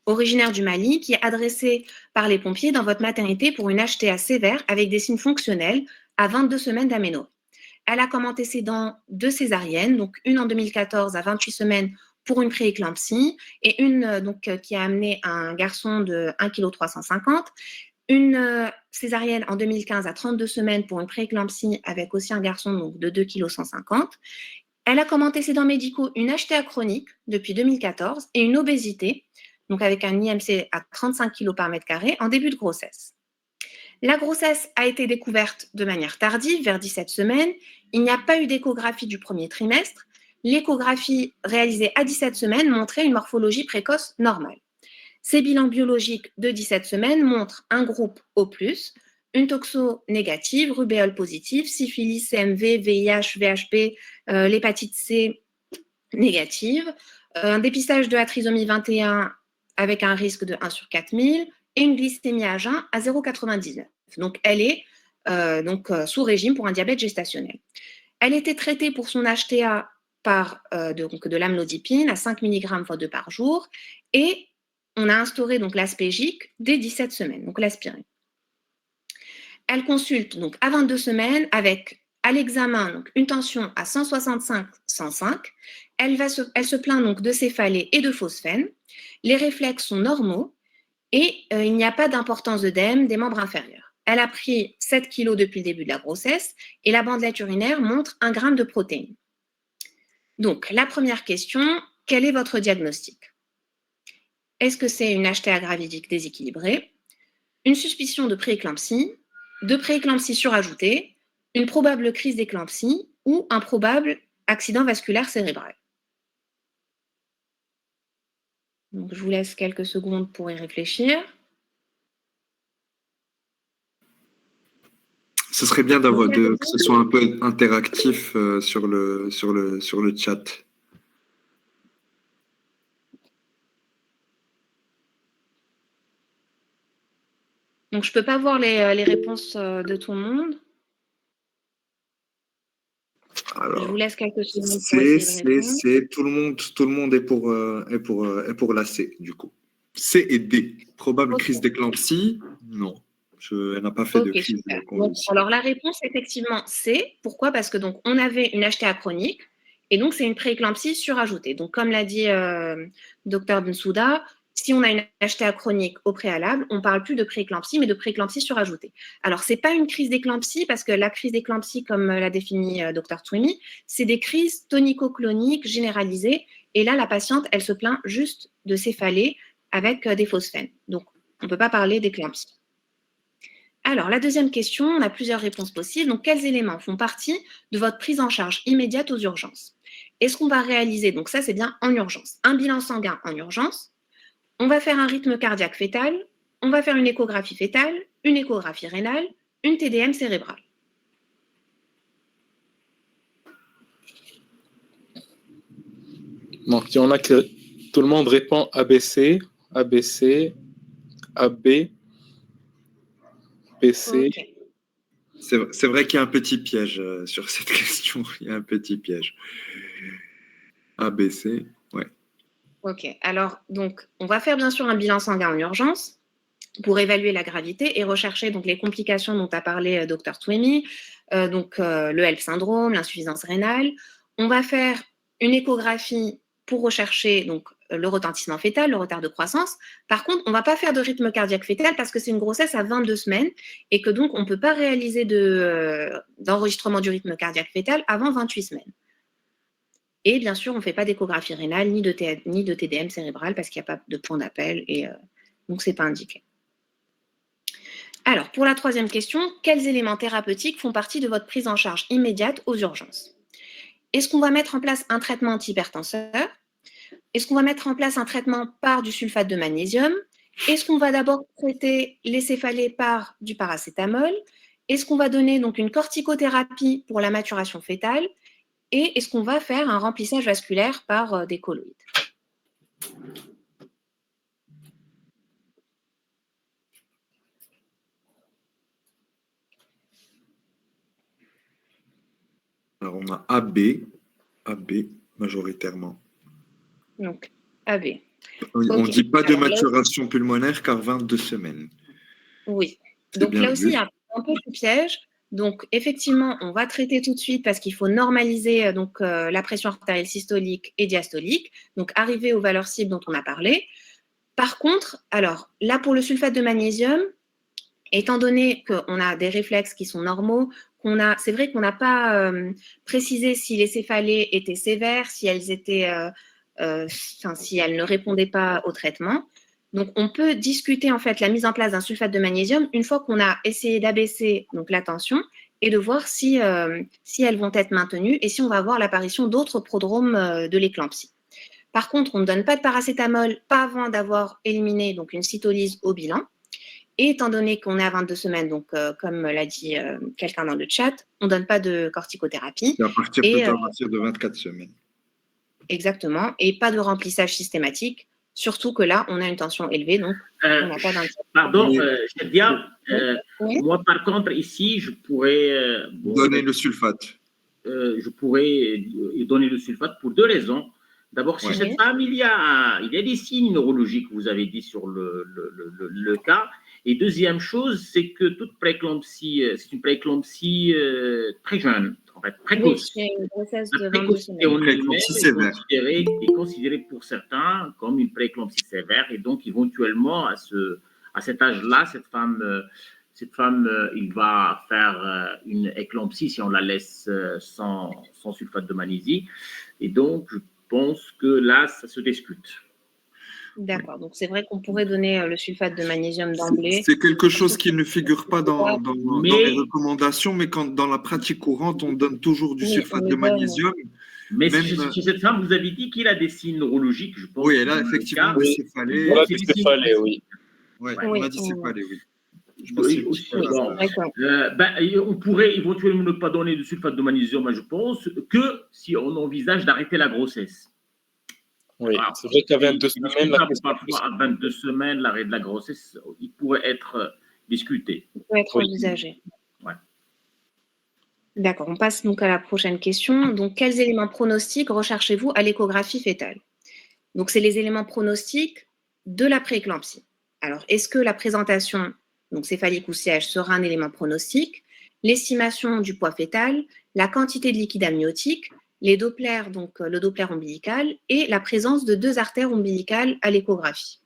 originaire du Mali, qui est adressée par les pompiers dans votre maternité pour une HTA sévère avec des signes fonctionnels à 22 semaines d'aménorrhée. Elle a comme antécédent 2 césariennes, donc une en 2014 à 28 semaines pour une prééclampsie et une qui a amené un garçon de 1,350 kg, une césarienne en 2015 à 32 semaines pour une prééclampsie avec aussi un garçon donc, de 2,150 kg. Elle a comme antécédents médicaux une HTA chronique depuis 2014 et une obésité, donc avec un IMC à 35 kg par mètre carré en début de grossesse. La grossesse a été découverte de manière tardive, vers 17 semaines. Il n'y a pas eu d'échographie du premier trimestre. L'échographie réalisée à 17 semaines montrait une morphologie précoce normale. Ces bilans biologiques de 17 semaines montrent un groupe O+, une toxo négative, rubéole positive, syphilis, CMV, VIH, VHP, l'hépatite C négative, un dépistage de la trisomie 21 avec un risque de 1 sur 4000 et une glycémie à jeun à 0,99. Donc, elle est sous régime pour un diabète gestationnel. Elle était traitée pour son HTA par de l'amlodipine à 5 mg x 2 par jour et on a instauré donc l'aspégique dès 17 semaines, donc l'aspirine. Elle consulte donc à 22 semaines avec à l'examen donc une tension à 165/105. Elle se plaint donc de céphalée et de phosphène. Les réflexes sont normaux et il n'y a pas d'importance d'œdème des membres inférieurs. Elle a pris 7 kg depuis le début de la grossesse et la bandelette urinaire montre 1 g de protéines. Donc, la première question, quel est votre diagnostic? Est-ce que c'est une HTA gravidique déséquilibrée, une suspicion de prééclampsie surajoutée, une probable crise d'éclampsie ou un probable accident vasculaire cérébral? Donc, je vous laisse quelques secondes pour y réfléchir. Ce serait bien que ce soit un peu interactif sur le chat. Donc, je ne peux pas voir les réponses de tout le monde. Je vous laisse quelques secondes pour C'est, essayer de répondre. tout le monde est pour la C, du coup. C et D. Probable Ok. crise d'éclampsie? Non. Elle n'a pas fait de Ok, crise super. Donc, convulsive. alors, la réponse, effectivement, c'est pourquoi? Parce que donc, on avait une HTA chronique et donc, c'est une prééclampsie surajoutée. Donc, comme l'a dit Dr Bensouda, si on a une HTA chronique au préalable, on ne parle plus de prééclampsie, mais de prééclampsie surajoutée. Alors, ce n'est pas une crise d'éclampsie parce que la crise d'éclampsie, comme l'a défini Dr Twimi, c'est des crises tonico-cloniques généralisées. Et là, la patiente, elle se plaint juste de céphalée avec des phosphènes. Donc, on ne peut pas parler d'éclampsie. Alors, la deuxième question, on a plusieurs réponses possibles. Donc, quels éléments font partie de votre prise en charge immédiate aux urgences? Est-ce qu'on va réaliser, donc ça c'est bien en urgence, un bilan sanguin en urgence, on va faire un rythme cardiaque fœtal, on va faire une échographie fœtale, une échographie rénale, une TDM cérébrale. Donc, il y en a que tout le monde répond ABC, ABC, AB, BC. Ok. C'est vrai qu'il y a un petit piège sur cette question. Il y a un petit piège. ABC, ouais. Ok. Alors, donc, on va faire bien sûr un bilan sanguin en urgence pour évaluer la gravité et rechercher donc les complications dont a parlé Dr Twemi, le HELP syndrome, l'insuffisance rénale. On va faire une échographie pour rechercher donc le retentissement fœtal, le retard de croissance. Par contre, on ne va pas faire de rythme cardiaque fœtal parce que c'est une grossesse à 22 semaines et que donc on ne peut pas réaliser d'enregistrement du rythme cardiaque fœtal avant 28 semaines. Et bien sûr, on ne fait pas d'échographie rénale ni de TDM cérébrale parce qu'il n'y a pas de point d'appel et donc ce n'est pas indiqué. Alors, pour la troisième question, quels éléments thérapeutiques font partie de votre prise en charge immédiate aux urgences? Est-ce qu'on va mettre en place un traitement antihypertenseur? Est-ce qu'on va mettre en place un traitement par du sulfate de magnésium? Est-ce qu'on va d'abord traiter les céphalées par du paracétamol? Est-ce qu'on va donner donc une corticothérapie pour la maturation fœtale? Et est-ce qu'on va faire un remplissage vasculaire par des colloïdes? Alors, on a AB majoritairement. Donc, AB. On ne Ok. dit pas de Alors, maturation pulmonaire car 22 semaines. Oui. C'est Donc bien là aussi, vu. il y a un peu de piège. Donc effectivement, on va traiter tout de suite parce qu'il faut normaliser la pression artérielle systolique et diastolique, donc arriver aux valeurs cibles dont on a parlé. Par contre, alors là pour le sulfate de magnésium, étant donné qu'on a des réflexes qui sont normaux, c'est vrai qu'on n'a pas précisé si les céphalées étaient sévères, si elles ne répondaient pas au traitement. Donc, on peut discuter en fait la mise en place d'un sulfate de magnésium une fois qu'on a essayé d'abaisser donc la tension et de voir si elles vont être maintenues et si on va avoir l'apparition d'autres prodromes de l'éclampsie. Par contre, on ne donne pas de paracétamol pas avant d'avoir éliminé donc une cytolyse au bilan. Et étant donné qu'on est à 22 semaines, donc comme l'a dit quelqu'un dans le chat, on ne donne pas de corticothérapie. C'est à partir de 24 semaines. Exactement, et pas de remplissage systématique, surtout que là, on a une tension élevée, donc on n'a pas d'indication. Pardon, Shadia, Oui. moi par contre, ici, je pourrais donner le sulfate. Je pourrais donner le sulfate pour deux raisons. D'abord, si cette femme, il y a des signes neurologiques, vous avez dit sur le cas. Et deuxième chose, c'est que toute prééclampsie, c'est une prééclampsie très jeune, en fait, précoce. Oui, c'est une grossesse de La 22 semaines. précocité est considérée pour certains comme une prééclampsie sévère. Et donc, éventuellement, à cet âge-là, cette femme, il va faire une éclampsie si on la laisse sans sulfate de magnésie. Et donc, je pense que là, ça se discute. D'accord, donc c'est vrai qu'on pourrait donner le sulfate de magnésium d'emblée. C'est quelque chose qui ne figure pas dans les recommandations, mais dans la pratique courante, on donne toujours du sulfate de magnésium. Mais chez cette femme, vous avez dit qu'il a des signes neurologiques, je pense. Oui, elle a effectivement des céphالées. On a des céphالées, oui. Oui, on a des céphhalées, oui. On pourrait éventuellement ne pas donner de sulfate de magnésium, mais je pense que si on envisage d'arrêter la grossesse. Oui, c'est vrai qu'à 22 semaines, parfois à 22 semaines, l'arrêt de la grossesse, il pourrait être discuté. Il peut être envisagé. Ouais. D'accord, on passe donc à la prochaine question. Donc, quels éléments pronostiques recherchez-vous à l'échographie fétale? Donc, c'est les éléments pronostiques de la prééclampsie. Alors, est-ce que la présentation, donc céphalique ou siège, sera un élément pronostic? L'estimation du poids fœtal, la quantité de liquide amniotique, les Dopplers, donc le Doppler ombilical, et la présence de 2 artères ombilicales à l'échographie.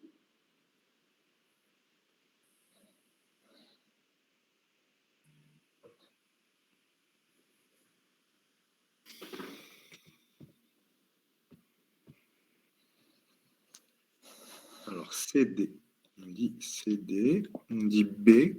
Alors, CD. On dit CD. On dit B.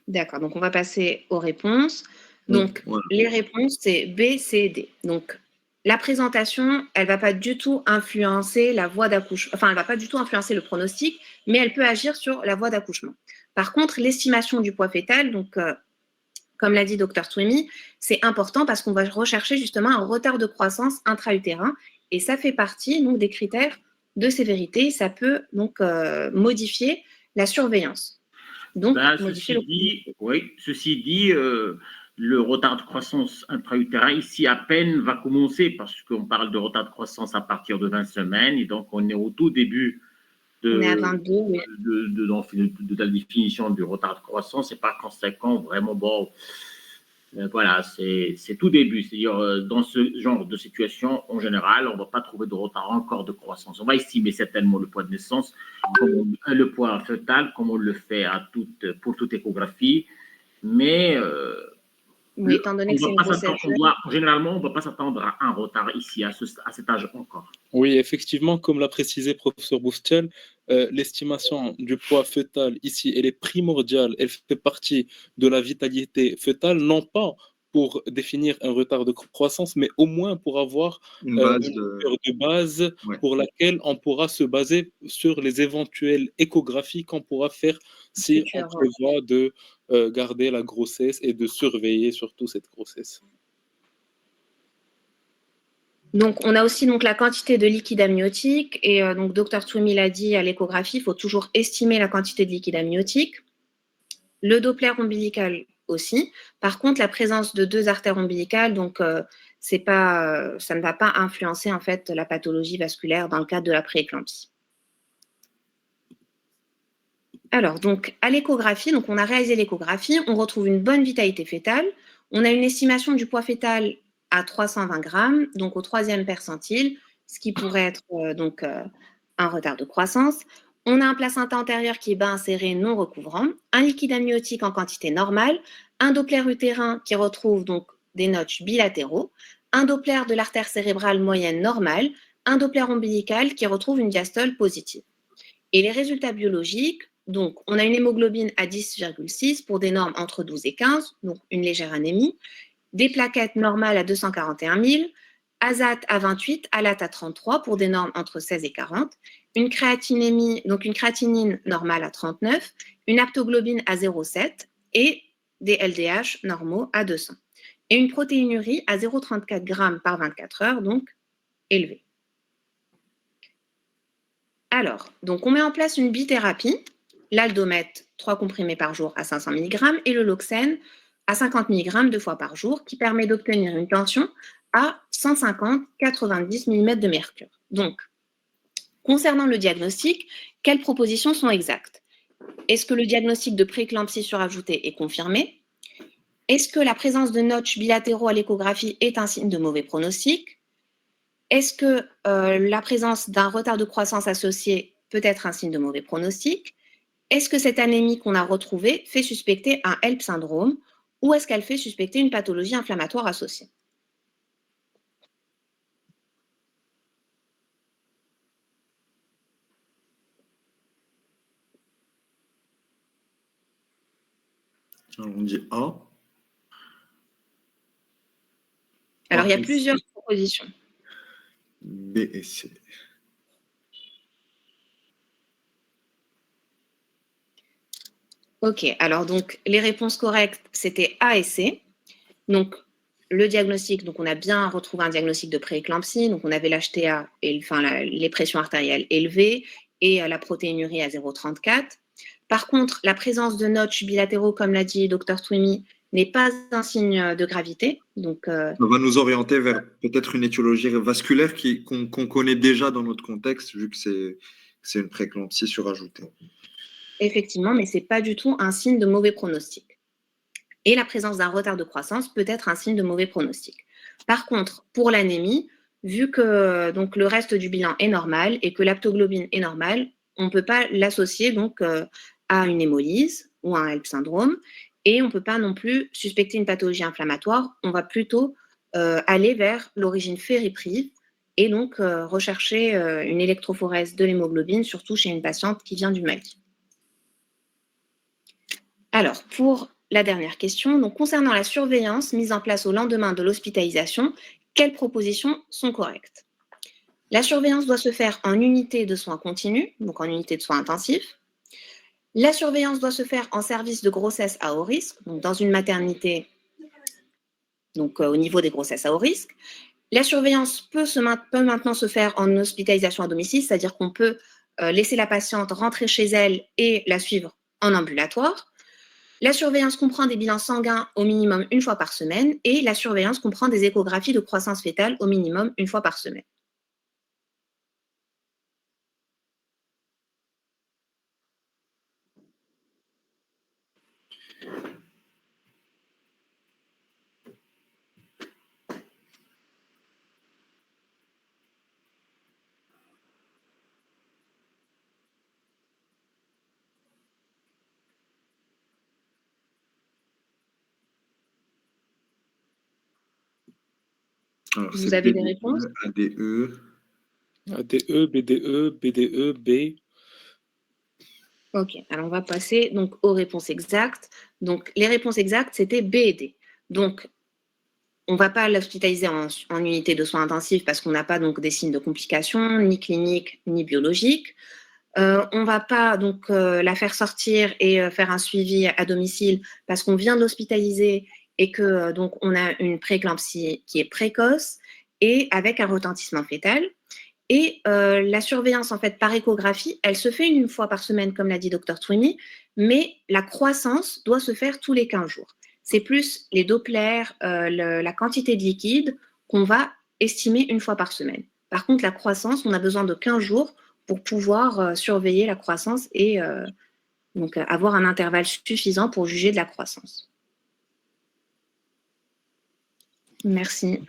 D'accord, donc on va passer aux réponses. Donc, Voilà. les réponses, c'est B, C, D. Donc, la présentation, elle ne va pas du tout influencer la voie d'accouchement, enfin, elle ne va pas du tout influencer le pronostic, mais elle peut agir sur la voie d'accouchement. Par contre, l'estimation du poids fœtal, donc, comme l'a dit Dr Twemi, c'est important parce qu'on va rechercher justement un retard de croissance intra-utérin et ça fait partie donc, des critères de sévérité. Ça peut donc modifier la surveillance. Donc, ceci dit, le retard de croissance intra-utérin, ici, à peine va commencer parce qu'on parle de retard de croissance à partir de 20 semaines et donc on est au tout début on est à 22, oui. de la définition du retard de croissance et par conséquent, vraiment, bon, voilà, c'est tout début. C'est-à-dire, dans ce genre de situation, en général, on ne va pas trouver de retard encore de croissance. On va estimer certainement le poids de naissance, le poids fœtal, comme on le fait pour toute échographie, mais oui, étant donné que c'est une grossesse généralement, on ne va pas s'attendre à un retard ici, à cet âge encore. Oui, effectivement, comme l'a précisé professeur Bouftiel, l'estimation du poids fœtal ici, elle est primordiale, elle fait partie de la vitalité fœtale, non pas pour définir un retard de croissance, mais au moins pour avoir une base de base ouais. pour laquelle on pourra se baser sur les éventuelles échographies qu'on pourra faire si on prévoit de garder la grossesse et de surveiller surtout cette grossesse. Donc, on a aussi donc, la quantité de liquide amniotique. Et donc, Dr Twemi l'a dit, à l'échographie, il faut toujours estimer la quantité de liquide amniotique. Le Doppler ombilical aussi. Par contre, la présence de 2 artères ombilicales, donc, ça ne va pas influencer en fait, la pathologie vasculaire dans le cadre de la prééclampsie. Alors, donc, à l'échographie, donc on a réalisé l'échographie, on retrouve une bonne vitalité fœtale. On a une estimation du poids fœtal à 320 grammes, donc au 3e percentile, ce qui pourrait être un retard de croissance. On a un placenta antérieur qui est bas inséré, non recouvrant, un liquide amniotique en quantité normale, un Doppler utérin qui retrouve donc des notches bilatéraux, un Doppler de l'artère cérébrale moyenne normale, un Doppler ombilical qui retrouve une diastole positive. Et les résultats biologiques, donc on a une hémoglobine à 10,6 pour des normes entre 12 et 15, donc une légère anémie, des plaquettes normales à 241 000, ASAT à 28, ALAT à 33 pour des normes entre 16 et 40, une créatinémie, donc une créatinine normale à 39, une aptoglobine à 0,7 et des LDH normaux à 200. Et une protéinurie à 0,34 g par 24 heures, donc élevée. Alors, donc on met en place une bithérapie, l'aldomètre 3 comprimés par jour à 500 mg et le loxène à 50 mg 2 fois par jour, qui permet d'obtenir une tension à 150-90 mm de mercure. Donc, concernant le diagnostic, quelles propositions sont exactes? Est-ce que le diagnostic de prééclampsie surajoutée est confirmé? Est-ce que la présence de notches bilatéraux à l'échographie est un signe de mauvais pronostic? Est-ce que la présence d'un retard de croissance associé peut être un signe de mauvais pronostic? Est-ce que cette anémie qu'on a retrouvée fait suspecter un HELLP syndrome ou est-ce qu'elle fait suspecter une pathologie inflammatoire associée? Alors, on dit A. Alors, il y a plusieurs propositions. B et C. Ok, alors donc les réponses correctes, c'était A et C. Donc, le diagnostic, donc on a bien retrouvé un diagnostic de prééclampsie, donc on avait l'HTA, les pressions artérielles élevées et la protéinurie à 0,34. Par contre, la présence de notches bilatéraux, comme l'a dit Dr Twimi, n'est pas un signe de gravité. Donc, Ça va nous orienter vers peut-être une étiologie vasculaire qu'on connaît déjà dans notre contexte, vu que c'est une prééclampsie surajoutée. effectivement, mais ce n'est pas du tout un signe de mauvais pronostic. Et la présence d'un retard de croissance peut être un signe de mauvais pronostic. Par contre, pour l'anémie, vu que donc, le reste du bilan est normal et que l'aptoglobine est normale, on ne peut pas l'associer donc à une hémolyse ou à un HELP syndrome, et on ne peut pas non plus suspecter une pathologie inflammatoire. On va plutôt aller vers l'origine fériprive et donc rechercher une électrophorèse de l'hémoglobine, surtout chez une patiente qui vient du Mali. Alors, pour la dernière question, donc concernant la surveillance mise en place au lendemain de l'hospitalisation, quelles propositions sont correctes? La surveillance doit se faire en unité de soins continus, donc en unité de soins intensifs. La surveillance doit se faire en service de grossesse à haut risque, donc dans une maternité, donc au niveau des grossesses à haut risque. La surveillance peut maintenant se faire en hospitalisation à domicile, c'est-à-dire qu'on peut laisser la patiente rentrer chez elle et la suivre en ambulatoire. La surveillance comprend des bilans sanguins au minimum une fois par semaine et la surveillance comprend des échographies de croissance fœtale au minimum une fois par semaine. Alors, Vous avez des réponses? ADE. ADE, BDE, BDE, B. Ok, alors on va passer donc aux réponses exactes. Donc les réponses exactes, c'était B et D. Donc on ne va pas l'hospitaliser en unité de soins intensifs parce qu'on n'a pas donc des signes de complications, ni cliniques, ni biologiques. On ne va pas donc la faire sortir et faire un suivi à domicile parce qu'on vient de l'hospitaliser et que donc on a une prééclampsie qui est précoce et avec un retentissement fœtal. Et la surveillance en fait par échographie, elle se fait une fois par semaine, comme l'a dit Dr Twimi, mais la croissance doit se faire tous les 15 jours. C'est plus les Doppler, la quantité de liquide qu'on va estimer une fois par semaine. Par contre, la croissance, on a besoin de 15 jours pour pouvoir surveiller la croissance et donc avoir un intervalle suffisant pour juger de la croissance. Merci.